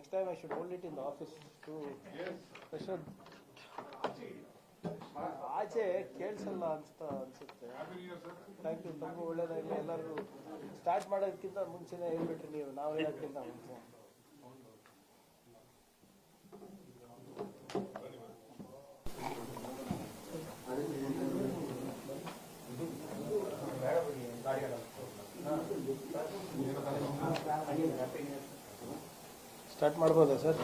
Next time I should hold it in the office to Prashad. ಆಚೆ ಕೇಳಿಸಲ್ಲ ಅನ್ಸುತ್ತೆ. Thank you, ತಮಗೂ ಒಳ್ಳೇದಾಗಲಿ. ಎಲ್ಲರೂ ಸ್ಟಾರ್ಟ್ ಮಾಡೋದಕ್ಕಿಂತ ಮುಂಚೆನೇ ಹೇಳ್ಬಿಟ್ರಿ ನೀವು, ನಾವು ಹೇಳೋಕ್ಕಿಂತ ಮುಂಚೆ. ಸ್ಟಾರ್ಟ್ ಮಾಡ್ಬೋದಾ ಸರ್?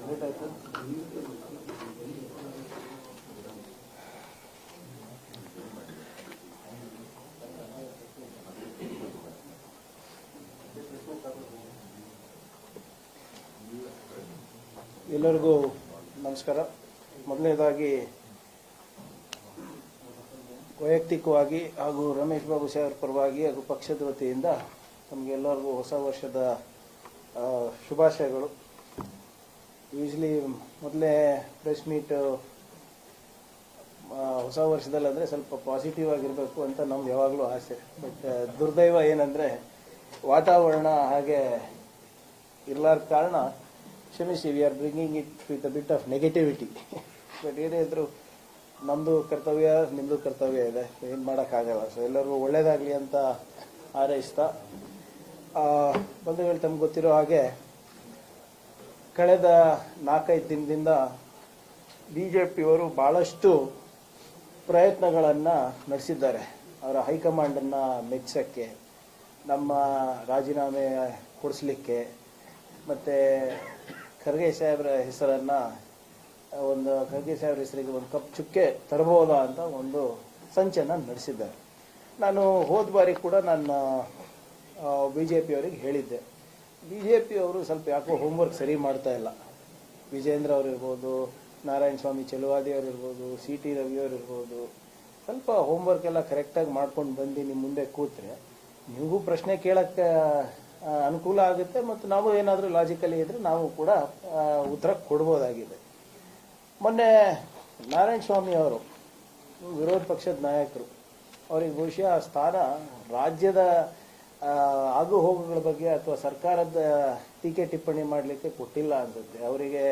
ಲೇಟ್ ಆಯ್ತು. ಎಲ್ಲರಿಗೂ ನಮಸ್ಕಾರ. ಮೊದಲನೇದಾಗಿ ವೈಯಕ್ತಿಕವಾಗಿ ಹಾಗೂ ರಮೇಶ್ ಬಾಬು ಸಾಹೇಬ್ರ ಪರವಾಗಿ ಹಾಗೂ ಪಕ್ಷದ ವತಿಯಿಂದ ತಮಗೆಲ್ಲರಿಗೂ ಹೊಸ ವರ್ಷದ ಶುಭಾಶಯಗಳು. ಯೂಶ್ವಲಿ ಮೊದಲೇ ಪ್ರೆಸ್ ಮೀಟ್ ಹೊಸ ವರ್ಷದಲ್ಲಿ ಅಂದರೆ ಸ್ವಲ್ಪ ಪಾಸಿಟಿವ್ ಆಗಿರಬೇಕು ಅಂತ ನಮ್ದು ಯಾವಾಗಲೂ ಆಸೆ. ಬಟ್ ದುರ್ದೈವ ಏನಂದರೆ ವಾತಾವರಣ ಹಾಗೆ ಇರಲಾರ ಕಾರಣ ಕ್ಷಮಿಸಿ, we are bringing it with a bit of negativity. But ಏನೇ ಇದ್ದರೂ ನಮ್ಮದು ಕರ್ತವ್ಯ, ನಿಮ್ಮದು ಕರ್ತವ್ಯ ಇದೆ, ಏನು ಮಾಡೋಕ್ಕಾಗಲ್ಲ. ಸೊ ಎಲ್ಲರಿಗೂ ಒಳ್ಳೇದಾಗಲಿ ಅಂತ ಹಾರೈಸ್ತಾ, ಬಂಧುಗಳು ತಮ್ಗೆ ಗೊತ್ತಿರೋ ಹಾಗೆ ಕಳೆದ 4-5 ದಿನದಿಂದ BJPಯವರು ಭಾಳಷ್ಟು ಪ್ರಯತ್ನಗಳನ್ನು ನಡೆಸಿದ್ದಾರೆ ಅವರ ಹೈಕಮಾಂಡನ್ನು ಮೆಚ್ಚೋಕ್ಕೆ, ನಮ್ಮ ರಾಜೀನಾಮೆ ಕೊಡಿಸ್ಲಿಕ್ಕೆ, ಮತ್ತು ಖರ್ಗೆ ಸಾಹೇಬ್ರ ಹೆಸರನ್ನು ಖರ್ಗೆ ಸಾಹೇಬ್ರ ಹೆಸರಿಗೆ ಒಂದು ಕಪ್ ಚುಕ್ಕೆ ತರಬಹುದಾ ಅಂತ ಒಂದು ಸಂಚನ್ನು ನಡೆಸಿದ್ದಾರೆ. ನಾನು ಹೋದ ಬಾರಿ ಕೂಡ ನನ್ನ BJPಯವರಿಗೆ ಹೇಳಿದ್ದೆ, BJPಯವರು ಸ್ವಲ್ಪ ಯಾಕೋ ಹೋಮ್ವರ್ಕ್ ಸರಿ ಮಾಡ್ತಾ ಇಲ್ಲ. ವಿಜೇಂದ್ರ ಅವರು ಇರ್ಬೋದು, ನಾರಾಯಣ ಸ್ವಾಮಿ ಚೆಲುವಾದಿ ಅವರು ಇರ್ಬೋದು, CT ರವಿಯವರು ಇರ್ಬೋದು, ಸ್ವಲ್ಪ ಹೋಮ್ವರ್ಕ್ ಎಲ್ಲ ಕರೆಕ್ಟಾಗಿ ಮಾಡ್ಕೊಂಡು ಬಂದು ನಿಮ್ಮ ಮುಂದೆ ಕೂತ್ರೆ ನಿಮಗೂ ಪ್ರಶ್ನೆ ಕೇಳೋಕ್ಕೆ ಅನುಕೂಲ ಆಗುತ್ತೆ, ಮತ್ತು ನಾವು ಏನಾದರೂ ಲಾಜಿಕಲಿ ಇದ್ದರೆ ನಾವು ಕೂಡ ಉತ್ತರ ಕೊಡ್ಬೋದಾಗಿದೆ. ಮೊನ್ನೆ ನಾರಾಯಣ ಸ್ವಾಮಿ ಅವರು ವಿರೋಧ ಪಕ್ಷದ ನಾಯಕರು, ಅವರಿಗೆ ಬಹುಶಃ ಸ್ಥಾನ ರಾಜ್ಯದ ಆಗು ಹೋಗುಗಳ ಬಗ್ಗೆ ಅಥವಾ ಸರ್ಕಾರದ ಟೀಕೆ ಟಿಪ್ಪಣಿ ಮಾಡಲಿಕ್ಕೆ ಕೊಟ್ಟಿಲ್ಲ ಅನ್ಸುತ್ತೆ. ಅವರಿಗೆ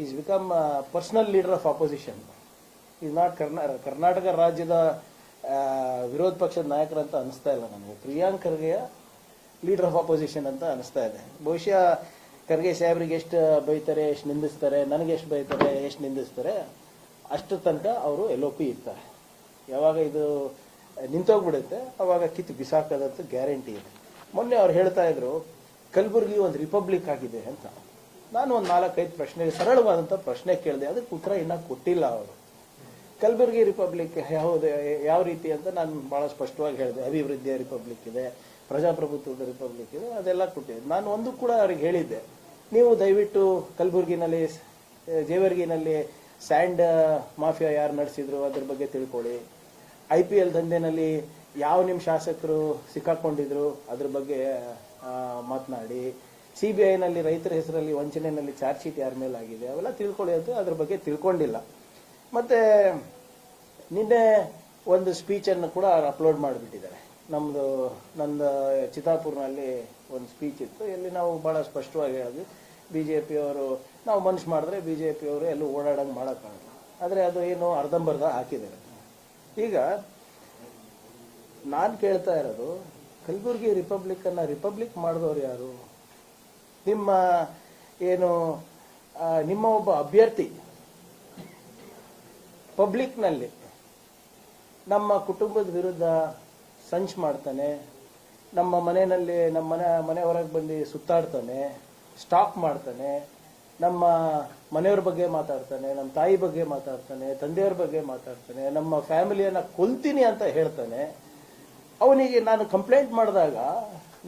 is become personal leader of opposition. Is not Karnataka ರಾಜ್ಯದ ವಿರೋಧ ಪಕ್ಷದ ನಾಯಕರಂತ ಅನಿಸ್ತಾ ಇಲ್ಲ ನನಗೆ. ಪ್ರಿಯಾಂಕ್ ಖರ್ಗೆಯ ಲೀಡರ್ ಆಫ್ ಅಪೋಸಿಷನ್ ಅಂತ ಅನಿಸ್ತಾ ಇದೆ. ಬಹುಶಃ ಖರ್ಗೆ ಸಾಹೇಬ್ರಿಗೆ ಎಷ್ಟು ಬೈತಾರೆ, ಎಷ್ಟು ನಿಂದಿಸ್ತಾರೆ, ನನಗೆ ಎಷ್ಟು ಬೈತಾರೆ, ಎಷ್ಟು ನಿಂದಿಸ್ತಾರೆ, ಅಷ್ಟು ತನಕ ಅವರು LOP ಇರ್ತಾರೆ. ಯಾವಾಗ ಇದು ನಿಂತೋಗ್ಬಿಡುತ್ತೆ ಅವಾಗ ಕಿತ್ತು ಬಿಸಾಕೋದಂತ ಗ್ಯಾರಂಟಿ ಇದೆ. ಮೊನ್ನೆ ಅವ್ರು ಹೇಳ್ತಾ ಇದ್ರು ಕಲಬುರಗಿ ಒಂದು ರಿಪಬ್ಲಿಕ್ ಆಗಿದೆ ಅಂತ. ನಾನು ಒಂದು 4-5 ಪ್ರಶ್ನೆ, ಸರಳವಾದಂಥ ಪ್ರಶ್ನೆ ಕೇಳಿದೆ, ಅದಕ್ಕೆ ಉತ್ತರ ಇನ್ನೂ ಕೊಟ್ಟಿಲ್ಲ ಅವರು. ಕಲಬುರಗಿ ರಿಪಬ್ಲಿಕ್ ಯಾವ ರೀತಿ ಅಂತ ನಾನು ಭಾಳ ಸ್ಪಷ್ಟವಾಗಿ ಹೇಳಿದೆ. ಅಭಿವೃದ್ಧಿಯ ರಿಪಬ್ಲಿಕ್ ಇದೆ, ಪ್ರಜಾಪ್ರಭುತ್ವದ ರಿಪಬ್ಲಿಕ್ ಇದೆ, ಅದೆಲ್ಲ ಕೊಟ್ಟಿದೆ. ನಾನು ಒಂದು ಕೂಡ ಅವ್ರಿಗೆ ಹೇಳಿದ್ದೆ, ನೀವು ದಯವಿಟ್ಟು ಕಲಬುರಗಿನಲ್ಲಿ, ಜೇವರ್ಗಿನಲ್ಲಿ ಸ್ಯಾಂಡ್ ಮಾಫಿಯಾ ಯಾರು ನಡೆಸಿದ್ರು ಅದ್ರ ಬಗ್ಗೆ ತಿಳ್ಕೊಳ್ಳಿ. IPL ದಂಧೆನಲ್ಲಿ ಯಾವ ನಿಮ್ಮ ಶಾಸಕರು ಸಿಕ್ಕಾಕೊಂಡಿದ್ರು ಅದ್ರ ಬಗ್ಗೆ ಮಾತನಾಡಿ. CBIನಲ್ಲಿ ರೈತರ ಹೆಸರಲ್ಲಿ ವಂಚನೆಯಲ್ಲಿ ಚಾರ್ಜ್ ಶೀಟ್ ಯಾರ ಮೇಲೆ ಆಗಿದೆ ಅವೆಲ್ಲ ತಿಳ್ಕೊಳ್ಳಿ ಅಂತ ಅದ್ರ ಬಗ್ಗೆ ತಿಳ್ಕೊಂಡಿಲ್ಲ. ಮತ್ತೆ ನಿನ್ನೆ ಒಂದು ಸ್ಪೀಚನ್ನು ಕೂಡ ಅಪ್ಲೋಡ್ ಮಾಡಿಬಿಟ್ಟಿದ್ದಾರೆ. ನಂದು ಚಿತ್ತಾಪುರ್ನಲ್ಲಿ ಒಂದು ಸ್ಪೀಚ್ ಇತ್ತು, ಎಲ್ಲಿ ನಾವು ಭಾಳ ಸ್ಪಷ್ಟವಾಗಿ ಹೇಳಿದ್ವಿ, BJPಯವರು ನಾವು ಮನಸ್ಸು ಮಾಡಿದ್ರೆ BJPಯವರು ಎಲ್ಲೂ ಓಡಾಡಂಗೆ ಮಾಡೋಕ್ಕಾಗಲ್ಲ. ಆದರೆ ಅದು ಏನು ಅರ್ಧಂಬರ್ಧ ಹಾಕಿದ್ದಾರೆ. ಈಗ ನಾನು ಕೇಳ್ತಾ ಇರೋದು, ಕಲಬುರಗಿ ರಿಪಬ್ಲಿಕ್ಕನ್ನು ರಿಪಬ್ಲಿಕ್ ಮಾಡಿದವರು ಯಾರು? ನಿಮ್ಮ ಒಬ್ಬ ಅಭ್ಯರ್ಥಿ ಪಬ್ಲಿಕ್ನಲ್ಲಿ ನಮ್ಮ ಕುಟುಂಬದ ವಿರುದ್ಧ ಸಂಚು ಮಾಡ್ತಾನೆ, ನಮ್ಮ ಮನೆಯಲ್ಲಿ ಮನೆ ಹೊರಗೆ ಬಂದು ಸುತ್ತಾಡ್ತಾನೆ, ಸ್ಟಾಕ್ ಮಾಡ್ತಾನೆ, ನಮ್ಮ ಮನೆಯವ್ರ ಬಗ್ಗೆ ಮಾತಾಡ್ತಾನೆ, ನಮ್ಮ ತಾಯಿ ಬಗ್ಗೆ ಮಾತಾಡ್ತಾನೆ, ತಂದೆಯವ್ರ ಬಗ್ಗೆ ಮಾತಾಡ್ತಾನೆ, ನಮ್ಮ ಫ್ಯಾಮಿಲಿಯನ್ನು ಕೊಲ್ತೀನಿ ಅಂತ ಹೇಳ್ತಾನೆ. ಅವನಿಗೆ ನಾನು ಕಂಪ್ಲೇಂಟ್ ಮಾಡಿದಾಗ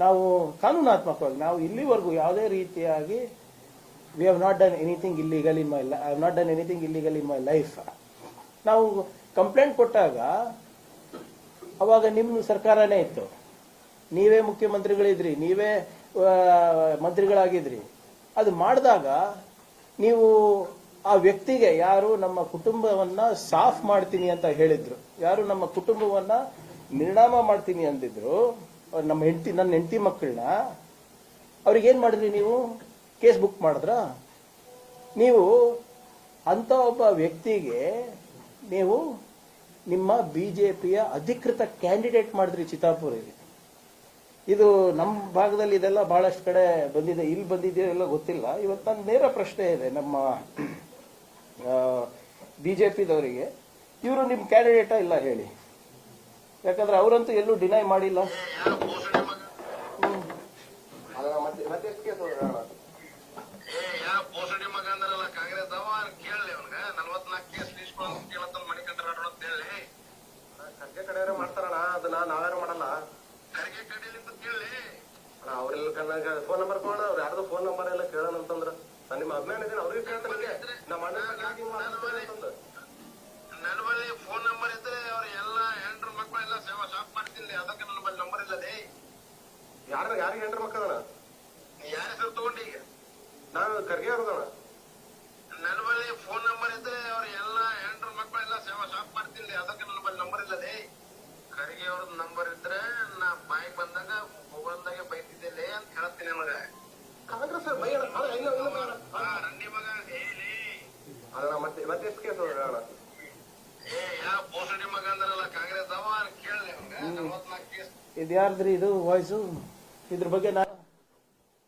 ನಾವು ಕಾನೂನಾತ್ಮಕವಾಗಿ, ನಾವು ಇಲ್ಲಿವರೆಗೂ ಯಾವುದೇ ರೀತಿಯಾಗಿ we have not done anything illegal in my I have not done anything illegal in my life. ನಾವು ಕಂಪ್ಲೇಂಟ್ ಕೊಟ್ಟಾಗ ಅವಾಗ ನಿಮ್ಮ ಸರ್ಕಾರನೇ ಇತ್ತು, ನೀವೇ ಮುಖ್ಯಮಂತ್ರಿಗಳಿದ್ರಿ, ನೀವೇ ಮಂತ್ರಿಗಳಾಗಿದ್ರಿ. ಅದು ಮಾಡಿದಾಗ ನೀವು ಆ ವ್ಯಕ್ತಿಗೆ, ಯಾರು ನಮ್ಮ ಕುಟುಂಬವನ್ನ ಸಾಫ್ ಮಾಡ್ತೀನಿ ಅಂತ ಹೇಳಿದ್ರು, ಯಾರು ನಮ್ಮ ಕುಟುಂಬವನ್ನ ನಿರ್ನಾಮ ಮಾಡ್ತೀನಿ ಅಂದಿದ್ರು, ನನ್ನ ಹೆಂಡತಿ ಮಕ್ಕಳನ್ನ, ಅವ್ರಿಗೇನು ಮಾಡಿದ್ರಿ ನೀವು? ಕೇಸ್ ಬುಕ್ ಮಾಡಿದ್ರ? ನೀವು ಅಂತ ಒಬ್ಬ ವ್ಯಕ್ತಿಗೆ ನೀವು ನಿಮ್ಮ ಬಿಜೆಪಿಯ ಅಧಿಕೃತ ಕ್ಯಾಂಡಿಡೇಟ್ ಮಾಡಿದ್ರಿ ಚಿತ್ತಾಪುರಿಗೆ. ಇದು ನಮ್ಮ ಭಾಗದಲ್ಲಿ ಇದೆಲ್ಲ ಬಹಳಷ್ಟು ಕಡೆ ಬಂದಿದೆ, ಇಲ್ಲಿ ಬಂದಿದೆಯೋ ಎಲ್ಲ ಗೊತ್ತಿಲ್ಲ. ಇವತ್ತು ನನ್ನ ನೇರ ಪ್ರಶ್ನೆ ಇದೆ ನಮ್ಮ ಬಿಜೆಪಿದವರಿಗೆ, ಇವರು ನಿಮ್ಮ ಕ್ಯಾಂಡಿಡೇಟಾ ಇಲ್ಲ ಹೇಳಿ? ಯಾಕಂದ್ರೆ ಅವರಂತೂ ಎಲ್ಲೂ ಡಿನೈ ಮಾಡಿಲ್ಲ. ಮಾಡ್ತಾರಣ ಅದನ್ನ ನಾವ್ಯಾರು ಮಾಡಲ್ಲ. ಅವ್ರೆಲ್ಲ ಕಣ್ಣಾಗ ಫೋನ್ ನಂಬರ್ ಕೊಡ, ಅವ್ರು ಯಾರ್ದು ಫೋನ್ ನಂಬರ್ ಎಲ್ಲ ಕೇಳೋಣ ಅಂತಂದ್ರ ನಾನು ನಿಮ್ಮ ಅಭಿಮಾನ ಇದ್ದೀನಿ, ಅವ್ರಿಗೆ ಕೇಳ್ತಾರೆ. ನಮ್ಮ ಅಣ್ಣ ನನ್ನ ಬಳಿ ಫೋನ್ ನಂಬರ್ ಇದ್ರೆ ಅವ್ರ ಎಲ್ಲ ಹೆಂಡ್ರ ಮಕ್ಕಳೆಲ್ಲ ಸೇವಾ ಶಾಪ್ ಮಾಡ್ತೀನಿ. ಅದಕ್ಕೆ ನನ್ನ ಬಳಿ ನಂಬರ್ ಇಲ್ಲದೆ ಯಾರಿಗೆ ಹೆಂಡ್ರ ಮಕ್ಕಳಣ ಯಾರ ಹೆಸರು ತಗೊಂಡಿ? ಈಗ ನಾನು ಖರ್ಗೆ ಅವ್ರದಣ. ನನ್ನ ಬಳಿ ಫೋನ್ ನಂಬರ್ ಇದ್ರೆ ಅವ್ರ ಎಲ್ಲ ಹೆಂಡ್ರ ಮಕ್ಕಳೆಲ್ಲ ಸೇವಾ ಶಾಪ್ ಮಾಡ್ತೀನಿ. ಅದಕ್ಕೆ ನನ್ನ ಬಳಿ ನಂಬರ್ ಇಲ್ಲದೆ ಖರ್ಗೆ ಅವ್ರದ್ ನಂಬರ್ ಇದ್ರೆ ನಾ ಬಾಯಿಗೆ ಬಂದಾಗ ಮೊಬೈಲ್ದಾಗೆ ಬೈತಿದ್ದೆ ಅಂತ ಹೇಳ್ತೀನಿ. ಮಗ ಕಾಂಗ್ರೆಸ್ ರಂಡಿ ಮಗ ಹೇಳಿ ಅಲ್ಲ ಮತ್ತೆ ಎಷ್ಟು ಕೇಸ್ ಹೇಳ ಬೋಸಡಿ ಮಗ ಅಂದ್ರಲ್ಲ ಕಾಂಗ್ರೆಸ್ ಅವ ಕೇಳಲಿ. 44 ಕೇಸ್ ಇದ್ಯಾರ್ದ್ರಿ ಇದು ವಾಯ್ಸು? ಇದ್ರ ಬಗ್ಗೆ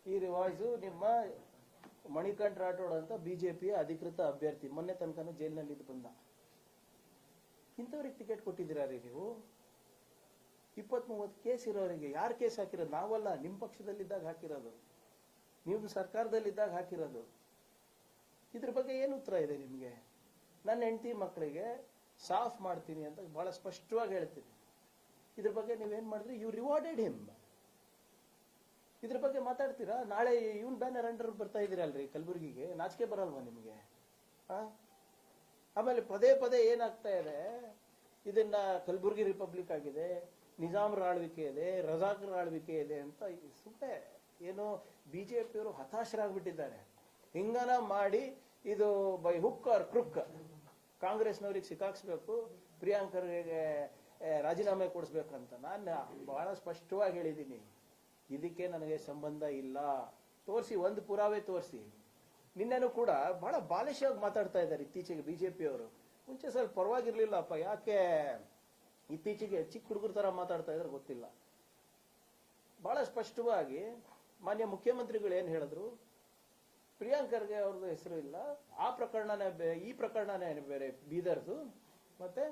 ಈ ವಾಯ್ಸು ನಿಮ್ಮ ಮಣಿಕಂಠ ರಾಠೋಡ್ ಅಂತ ಬಿಜೆಪಿಯ ಅಧಿಕೃತ ಅಭ್ಯರ್ಥಿ, ಮೊನ್ನೆ ತನಕನೂ ಜೈಲಿನಲ್ಲಿ ಇದು ಬಂದ. ಇಂಥವ್ರಿಗೆ ಟಿಕೆಟ್ ಕೊಟ್ಟಿದ್ದೀರಾ ರೀ ನೀವು? 20-30 ಕೇಸ್ ಇರೋರಿಗೆ ಯಾರು ಕೇಸ್ ಹಾಕಿರೋದು? ನಾವಲ್ಲ, ನಿಮ್ಮ ಪಕ್ಷದಲ್ಲಿದ್ದಾಗ ಹಾಕಿರೋದು, ನೀವು ಸರ್ಕಾರದಲ್ಲಿದ್ದಾಗ ಹಾಕಿರೋದು. ಇದ್ರ ಬಗ್ಗೆ ಏನು ಉತ್ತರ ಇದೆ ನಿಮಗೆ? ನನ್ನ ಹೆಂಡತಿ ಮಕ್ಕಳಿಗೆ ಸಾಫ್ ಮಾಡ್ತೀನಿ ಅಂತ ಬಹಳ ಸ್ಪಷ್ಟವಾಗಿ ಹೇಳ್ತೀನಿ. ಇದ್ರ ಬಗ್ಗೆ ನೀವೇನ್ ಮಾಡಿದ್ರಿ? You rewarded him. ಇದ್ರ ಬಗ್ಗೆ ಮಾತಾಡ್ತೀರಾ? ನಾಳೆ ಇವನ್ ಬ್ಯಾನರ್ ಅಂಡರ್ ಬರ್ತಾ ಇದೀರಲ್ರಿ ಕಲಬುರಗಿಗೆ, ನಾಚಿಕೆ ಬರಲ್ವಾ ನಿಮಗೆ? ಆಮೇಲೆ ಪದೇ ಪದೇ ಏನಾಗ್ತಾ ಇದೆ, ಇದನ್ನ ಕಲಬುರಗಿ ರಿಪಬ್ಲಿಕ್ ಆಗಿದೆ, ನಿಜಾಮರ ಆಳ್ವಿಕೆ ಇದೆ, ರಜಾಕರ ಆಳ್ವಿಕೆ ಇದೆ ಅಂತ ಸುಮ್ಮನೆ ಏನೋ ಬಿಜೆಪಿಯವರು ಹತಾಶರಾಗ್ಬಿಟ್ಟಿದ್ದಾರೆ. ಹಿಂಗನ ಮಾಡಿ ಇದು ಬೈ ಹುಕ್ ಆರ್ ಕ್ರುಕ್ ಕಾಂಗ್ರೆಸ್ನವ್ರಿಗೆ ಸಿಕ್ಕಾಕ್ಸ್ಬೇಕು, ಪ್ರಿಯಾಂಕರ್ಗೆ ರಾಜೀನಾಮೆ ಕೊಡಿಸ್ಬೇಕಂತ ನಾನು ಬಹಳ ಸ್ಪಷ್ಟವಾಗಿ ಹೇಳಿದ್ದೀನಿ. ಇದಕ್ಕೆ ನನಗೆ ಸಂಬಂಧ ಇಲ್ಲ. ತೋರಿಸಿ, ಒಂದು ಪುರಾವೆ ತೋರಿಸಿ. ನಿನ್ನೆನೂ ಕೂಡ ಬಹಳ ಬಾಲಿಶವಾಗಿ ಮಾತಾಡ್ತಾ ಇದ್ದಾರೆ ಇತ್ತೀಚೆಗೆ ಬಿಜೆಪಿಯವರು. ಮುಂಚೆ ಸ್ವಲ್ಪ ಪರವಾಗಿರ್ಲಿಲ್ಲಪ್ಪ, ಯಾಕೆ ಇತ್ತೀಚೆಗೆ ಚಿಕ್ಕ ಹುಡುಗರ ತರ ಮಾತಾಡ್ತಾ ಇದ್ರೆ ಗೊತ್ತಿಲ್ಲ. ಬಹಳ ಸ್ಪಷ್ಟವಾಗಿ ಮಾನ್ಯ ಮುಖ್ಯಮಂತ್ರಿಗಳು ಏನ್ ಹೇಳಿದ್ರು, ಪ್ರಿಯಾಂಕರ್ಗೆ ಅವ್ರದ್ದು ಹೆಸರು ಇಲ್ಲ, ಆ ಪ್ರಕರಣನೇ ಈ ಪ್ರಕರಣನೇ ಬೇರೆ ಬೀದರ್ದು, ಮತ್ತೆ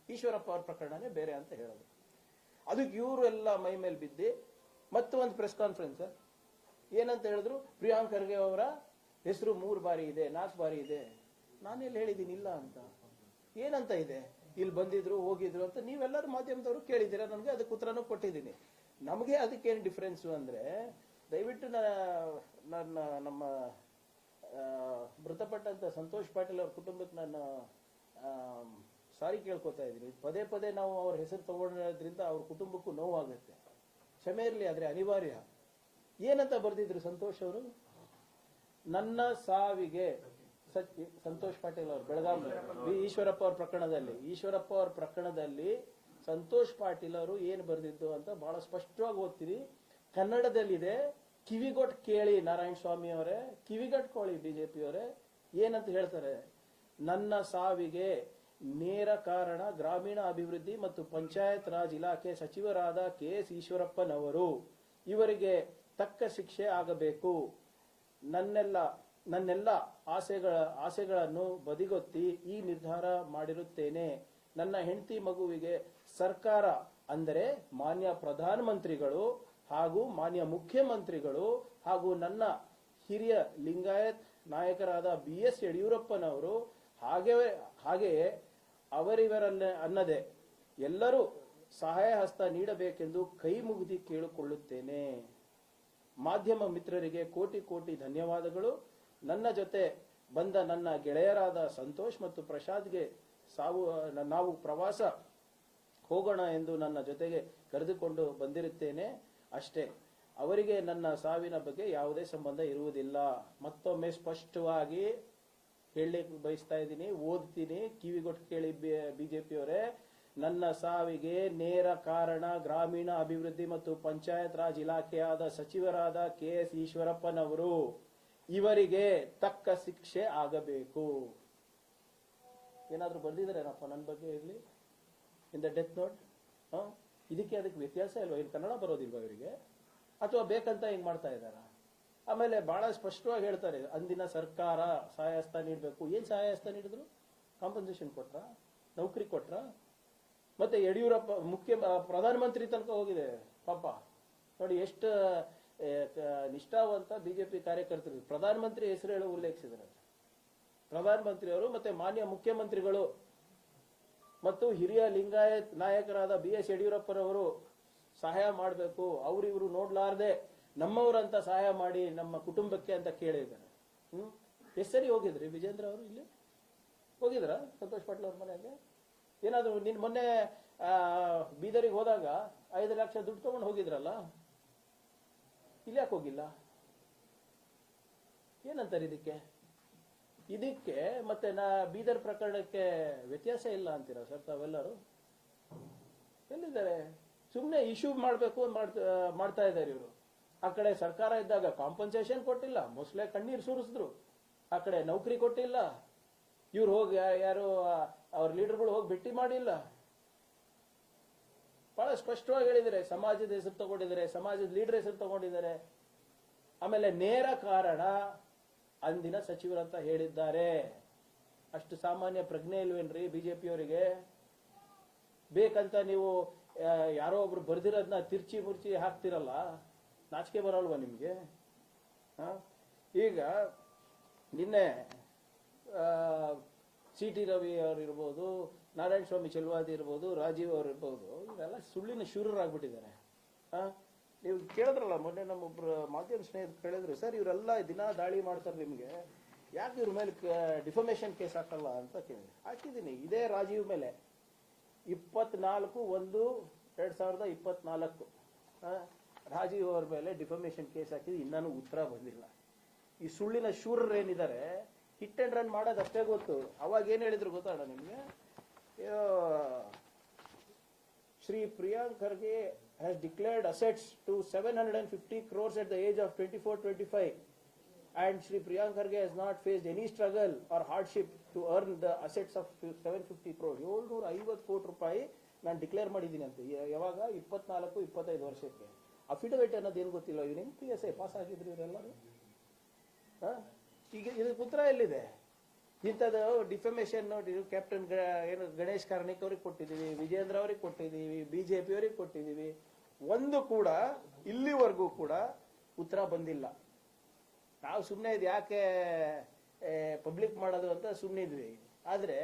ಈಶ್ವರಪ್ಪ ಅವ್ರ ಪ್ರಕರಣನೇ ಬೇರೆ ಅಂತ ಹೇಳಿದ್ರು. ಅದಕ್ಕೆ ಇವರು ಎಲ್ಲ ಮೈ ಮೇಲೆ ಬಿದ್ದಿ ಮತ್ತು ಒಂದು ಪ್ರೆಸ್ ಕಾನ್ಫರೆನ್ಸ್ ಏನಂತ ಹೇಳಿದ್ರು, ಪ್ರಿಯಾಂಕರ್ಗೆ ಅವರ ಹೆಸರು 3 ಬಾರಿ ಇದೆ, 4 ಬಾರಿ ಇದೆ. ನಾನೆಲ್ಲಿ ಹೇಳಿದ್ದೀನಿ ಇಲ್ಲ ಅಂತ? ಏನಂತ ಇದೆ? ಇಲ್ಲಿ ಬಂದಿದ್ರು ಹೋಗಿದ್ರು ಅಂತ ನೀವೆಲ್ಲರೂ ಮಾಧ್ಯಮದವರು ಕೇಳಿದ್ದೀರಾ, ನನಗೆ ಅದಕ್ಕೆ ಉತ್ತರನೂ ಕೊಟ್ಟಿದ್ದೀನಿ. ನಮಗೆ ಅದಕ್ಕೇನು ಡಿಫ್ರೆನ್ಸು ಅಂದ್ರೆ, ದಯವಿಟ್ಟು ನಮ್ಮ ಮೃತಪಟ್ಟಂತ ಸಂತೋಷ್ ಪಾಟೀಲ್ ಅವ್ರ ಕುಟುಂಬಕ್ಕೆ ನಾನು ಸಾರಿ ಕೇಳ್ಕೊತಾ ಇದ್ದೀನಿ. ಪದೇ ಪದೇ ನಾವು ಅವ್ರ ಹೆಸರು ತಗೊಳ್ಳೋದ್ರಿಂದ ಅವ್ರ ಕುಟುಂಬಕ್ಕೂ ನೋವಾಗುತ್ತೆ. ಕ್ಷಮೆ ಇರಲಿ, ಆದ್ರೆ ಅನಿವಾರ್ಯ. ಏನಂತ ಬರೆದಿದ್ರು ಸಂತೋಷ್ ಅವರು? ನನ್ನ ಸಾವಿಗೆ ಸಂತೋಷ್ ಪಾಟೀಲ್ ಅವರು ಬೆಳಗಾಂ ಈಶ್ವರಪ್ಪ ಅವ್ರ ಪ್ರಕರಣದಲ್ಲಿ ಸಂತೋಷ್ ಪಾಟೀಲ್ ಅವರು ಏನ್ ಬರೆದಿದ್ದು ಅಂತ ಬಹಳ ಸ್ಪಷ್ಟವಾಗಿ ಓದ್ತೀರಿ. ಕನ್ನಡದಲ್ಲಿದೆ, ಕಿವಿಗೊಟ್ಟು ಕೇಳಿ. ನಾರಾಯಣ ಸ್ವಾಮಿ ಅವರೇ ಕಿವಿಗಟ್ಕೊಳ್ಳಿ. ಬಿಜೆಪಿ ಅವರೇ ಏನಂತ ಹೇಳ್ತಾರೆ? ನನ್ನ ಸಾವಿಗೆ ನೇರ ಕಾರಣ ಗ್ರಾಮೀಣ ಅಭಿವೃದ್ಧಿ ಮತ್ತು ಪಂಚಾಯತ್ ರಾಜ್ ಇಲಾಖೆ ಸಚಿವರಾದ KS ಈಶ್ವರಪ್ಪನವರು. ಇವರಿಗೆ ತಕ್ಕ ಶಿಕ್ಷೆ ಆಗಬೇಕು. ನನ್ನೆಲ್ಲ ಆಸೆಗಳನ್ನು ಬದಿಗೊತ್ತಿ ಈ ನಿರ್ಧಾರ ಮಾಡಿರುತ್ತೇನೆ. ನನ್ನ ಹೆಂಡತಿ ಮಗುವಿಗೆ ಸರ್ಕಾರ ಅಂದರೆ ಮಾನ್ಯ ಪ್ರಧಾನಮಂತ್ರಿಗಳು ಹಾಗೂ ಮಾನ್ಯ ಮುಖ್ಯಮಂತ್ರಿಗಳು ಹಾಗೂ ನನ್ನ ಹಿರಿಯ ಲಿಂಗಾಯತ್ ನಾಯಕರಾದ BS ಯಡಿಯೂರಪ್ಪನವರು ಹಾಗೆಯೇ ಅವರಿವರನ್ನದೇ ಎಲ್ಲರೂ ಸಹಾಯ ಹಸ್ತ ನೀಡಬೇಕೆಂದು ಕೈ ಮುಗಿದು ಕೇಳಿಕೊಳ್ಳುತ್ತೇನೆ. ಮಾಧ್ಯಮ ಮಿತ್ರರಿಗೆ ಕೋಟಿ ಕೋಟಿ ಧನ್ಯವಾದಗಳು. ನನ್ನ ಜೊತೆ ಬಂದ ನನ್ನ ಗೆಳೆಯರಾದ ಸಂತೋಷ್ ಮತ್ತು ಪ್ರಸಾದ್ಗೆ ನಾವು ಪ್ರವಾಸ ಹೋಗೋಣ ಎಂದು ನನ್ನ ಜೊತೆಗೆ ಕರೆದುಕೊಂಡು ಬಂದಿರುತ್ತೇನೆ ಅಷ್ಟೇ. ಅವರಿಗೆ ನನ್ನ ಸಾವಿನ ಬಗ್ಗೆ ಯಾವುದೇ ಸಂಬಂಧ ಇರುವುದಿಲ್ಲ. ಮತ್ತೊಮ್ಮೆ ಸ್ಪಷ್ಟವಾಗಿ ಹೇಳಲಿಕ್ಕೆ ಬಯಸ್ತಾ ಇದ್ದೀನಿ, ಓದ್ತೀನಿ, ಕಿವಿಗೊಟ್ಟು ಕೇಳಿ ಬಿಜೆಪಿಯವರೇ. ನನ್ನ ಸಾವಿಗೆ ನೇರ ಕಾರಣ ಗ್ರಾಮೀಣ ಅಭಿವೃದ್ಧಿ ಮತ್ತು ಪಂಚಾಯತ್ ರಾಜ್ ಇಲಾಖೆಯಾದ ಸಚಿವರಾದ KS ಈಶ್ವರಪ್ಪನವರು. ಇವರಿಗೆ ತಕ್ಕ ಶಿಕ್ಷೆ ಆಗಬೇಕು. ಏನಾದ್ರೂ ಬರ್ದಿದಾರೇನಪ್ಪ ನನ್ನ ಬಗ್ಗೆ ಇರಲಿ ಇನ್ ದ ಡೆತ್ ನೋಟ್? ಇದಕ್ಕೆ ಅದಕ್ಕೆ ವ್ಯತ್ಯಾಸ ಇಲ್ವಾ? ಇಲ್ಲಿ ಕನ್ನಡ ಬರೋದಿಲ್ವಾ ಇವರಿಗೆ? ಅಥವಾ ಬೇಕಂತ ಹಿಂಗ್ ಮಾಡ್ತಾ ಇದ್ದಾರ? ಆಮೇಲೆ ಬಹಳ ಸ್ಪಷ್ಟವಾಗಿ ಹೇಳ್ತಾರೆ, ಅಂದಿನ ಸರ್ಕಾರ ಸಹಾಯಹಸ್ತ ನೀಡಬೇಕು. ಏನ್ ಸಹಾಯಹಸ್ತ ನೀಡಿದ್ರು? ಕಾಂಪನ್ಸೇಷನ್ ಕೊಟ್ರ? ನೌಕರಿ ಕೊಟ್ರ? ಮತ್ತೆ ಯಡಿಯೂರಪ್ಪ ಪ್ರಧಾನಮಂತ್ರಿ ತನಕ ಹೋಗಿದೆ ಪಾಪ. ನೋಡಿ ಎಷ್ಟು ನಿಷ್ಠಾವಂತ ಬಿಜೆಪಿ ಕಾರ್ಯಕರ್ತರು. ಪ್ರಧಾನಮಂತ್ರಿ ಹೆಸರು ಹೇಳಿ ಉಲ್ಲೇಖಿಸಿದ್ದಾರೆ. ಪ್ರಧಾನಮಂತ್ರಿಯವರು ಮತ್ತೆ ಮಾನ್ಯ ಮುಖ್ಯಮಂತ್ರಿಗಳು ಮತ್ತು ಹಿರಿಯ ಲಿಂಗಾಯತ್ ನಾಯಕರಾದ BS ಯಡಿಯೂರಪ್ಪರವರು ಸಹಾಯ ಮಾಡಬೇಕು, ಇವರು ನೋಡ್ಲಾರ್ದೆ ನಮ್ಮವರಂತ ಸಹಾಯ ಮಾಡಿ ನಮ್ಮ ಕುಟುಂಬಕ್ಕೆ ಅಂತ ಕೇಳಿದ್ದಾರೆ. ಎಷ್ಟು ಸರಿ ಹೋಗಿದ್ರಿ ವಿಜೇಂದ್ರ ಅವರು? ಇಲ್ಲಿ ಹೋಗಿದ್ರ ಸಂತೋಷ್ ಪಾಟೀಲ್ ಅವ್ರ ಮನೆಗೆ? ಏನಾದ್ರು ಮೊನ್ನೆ ಬೀದರಿಗೆ ಹೋದಾಗ 5 ಲಕ್ಷ ದುಡ್ಡು ತಗೊಂಡು ಹೋಗಿದ್ರಲ್ಲ, ಇಲ್ಲಿ ಯಾಕೆ ಹೋಗಿಲ್ಲ? ಏನಂತಾರೆ ಇದಕ್ಕೆ ಮತ್ತೆ ಬೀದರ್ ಪ್ರಕರಣಕ್ಕೆ ವ್ಯತ್ಯಾಸ ಇಲ್ಲ ಅಂತೀರಾ ಸರ್ ತಾವೆಲ್ಲರೂ? ಎಲ್ಲಿದ್ದಾರೆ? ಸುಮ್ಮನೆ ಇಶ್ಯೂ ಮಾಡಬೇಕು ಮಾಡ್ತಾ ಇದ್ದಾರೆ ಇವರು. ಆ ಕಡೆ ಸರ್ಕಾರ ಇದ್ದಾಗ ಕಾಂಪನ್ಸೇಷನ್ ಕೊಟ್ಟಿಲ್ಲ, ಮೊಸಳೆ ಕಣ್ಣೀರು ಸುರಿಸಿದ್ರು. ಆ ಕಡೆ ನೌಕರಿ ಕೊಟ್ಟಿಲ್ಲ, ಇವ್ರು ಹೋಗಿ ಯಾರು ಅವ್ರ ಲೀಡರ್ಗಳು ಹೋಗಿ ಭೇಟಿ ಮಾಡಿಲ್ಲ. ಬಹಳ ಸ್ಪಷ್ಟವಾಗಿ ಹೇಳಿದ್ದಾರೆ, ಸಮಾಜದ ಹೆಸರು ತಗೊಂಡಿದ್ದಾರೆ, ಸಮಾಜದ ಲೀಡರ್ ಹೆಸರು ತಗೊಂಡಿದ್ದಾರೆ. ಆಮೇಲೆ ನೇರ ಕಾರಣ ಅಂದಿನ ಸಚಿವರಂತ ಹೇಳಿದ್ದಾರೆ. ಅಷ್ಟು ಸಾಮಾನ್ಯ ಪ್ರಜ್ಞೆ ಇಲ್ವೇನ್ರಿ ಬಿಜೆಪಿಯವರಿಗೆ? ಬೇಕಂತ ನೀವು ಯಾರೋ ಒಬ್ರು ಬರ್ದಿರೋದನ್ನ ತಿರ್ಚಿ ಮುರ್ಚಿ ಹಾಕ್ತಿರಲ್ಲ, ನಾಚಿಕೆ ಬರಲ್ವಾ ನಿಮ್ಗೆ? ಈಗ ನಿನ್ನೆ CT ರವಿ ಅವರು ಇರ್ಬೋದು, ನಾರಾಯಣ ಸ್ವಾಮಿ ಚೆಲುವಾದಿ ಇರ್ಬೋದು, ರಾಜೀವ್ ಅವರು ಇರ್ಬೋದು, ಇವರೆಲ್ಲ ಸುಳ್ಳಿನ ಶೂರರಾಗ್ಬಿಟ್ಟಿದ್ದಾರೆ. ನೀವು ಕೇಳಿದ್ರಲ್ಲ ಮೊನ್ನೆ ನಮ್ಮೊಬ್ರು ಮಾಧ್ಯಮ ಸ್ನೇಹಿತರು ಕೇಳಿದ್ರು, ಸರ್ ಇವರೆಲ್ಲ ದಿನ ದಾಳಿ ಮಾಡ್ತಾರೆ ನಿಮ್ಗೆ, ಯಾಕೆ ಇವ್ರ ಮೇಲೆ ಡಿಫಮೇಷನ್ ಕೇಸ್ ಹಾಕಲ್ಲ ಅಂತ ಕೇಳಿದೆ. ಹಾಕಿದ್ದೀನಿ. ಇದೇ ರಾಜೀವ್ ಮೇಲೆ 24/1/2024 ರಾಜೀವ್ ಅವ್ರ ಮೇಲೆ ಡಿಫಮೇಷನ್ ಕೇಸ್ ಹಾಕಿದ್ದು, ಇನ್ನೂ ಉತ್ತರ ಬಂದಿಲ್ಲ. ಈ ಸುಳ್ಳಿನ ಶೂರರು ಏನಿದ್ದಾರೆ ಹಿಟ್ ಅಂಡ್ ರನ್ ಮಾಡೋದು ಅಷ್ಟೇ ಗೊತ್ತು. ಅವಾಗ ಏನ್ ಹೇಳಿದ್ರು ಗೊತ್ತಾಡ ನಿಮ್ಗೆ? Shri Priyank Kharge has declared assets to 750 crores at the age of 24-25 and Shri Priyank Kharge has not faced any struggle or hardship to earn the assets of 750 crores. 750 ಕೋಟಿ ರೂಪಾಯಿ ನಾನು ಡಿಕ್ಲೇರ್ ಮಾಡಿದ್ದೀನಿ ಅಂತ. ಯಾವಾಗ? 24-25 ವರ್ಷಕ್ಕೆ. ಅಫಿಡವಿಟ್ ಅನ್ನೋದು ಏನು ಗೊತ್ತಿಲ್ಲ. ಇವನೇನು PSI ಪಾಸ್ ಆಗಿದ್ರು ಇವರೆಲ್ಲರೂ? ಈಗ ಇದಕ್ಕೆ ಉತ್ತರ ಎಲ್ಲಿದೆ? ಇಂಥದ್ದು ಡಿಫಮೇಷನ್ ನೋಡಿ, ಕ್ಯಾಪ್ಟನ್ ಏನು ಗಣೇಶ್ ಕಾರ್ಣಿಕ್ ಅವ್ರಿಗೆ ಕೊಟ್ಟಿದ್ದೀವಿ, ವಿಜೇಂದ್ರ ಅವ್ರಿಗೆ ಕೊಟ್ಟಿದ್ದೀವಿ, BJP ಅವ್ರಿಗೆ ಕೊಟ್ಟಿದ್ದೀವಿ. ಒಂದು ಕೂಡ ಇಲ್ಲಿವರೆಗೂ ಕೂಡ ಉತ್ತರ ಬಂದಿಲ್ಲ. ನಾವು ಸುಮ್ಮನೆ ಇದು ಯಾಕೆ ಪಬ್ಲಿಕ್ ಮಾಡೋದು ಅಂತ ಸುಮ್ಮನೆ ಇದ್ವಿ. ಆದ್ರೆ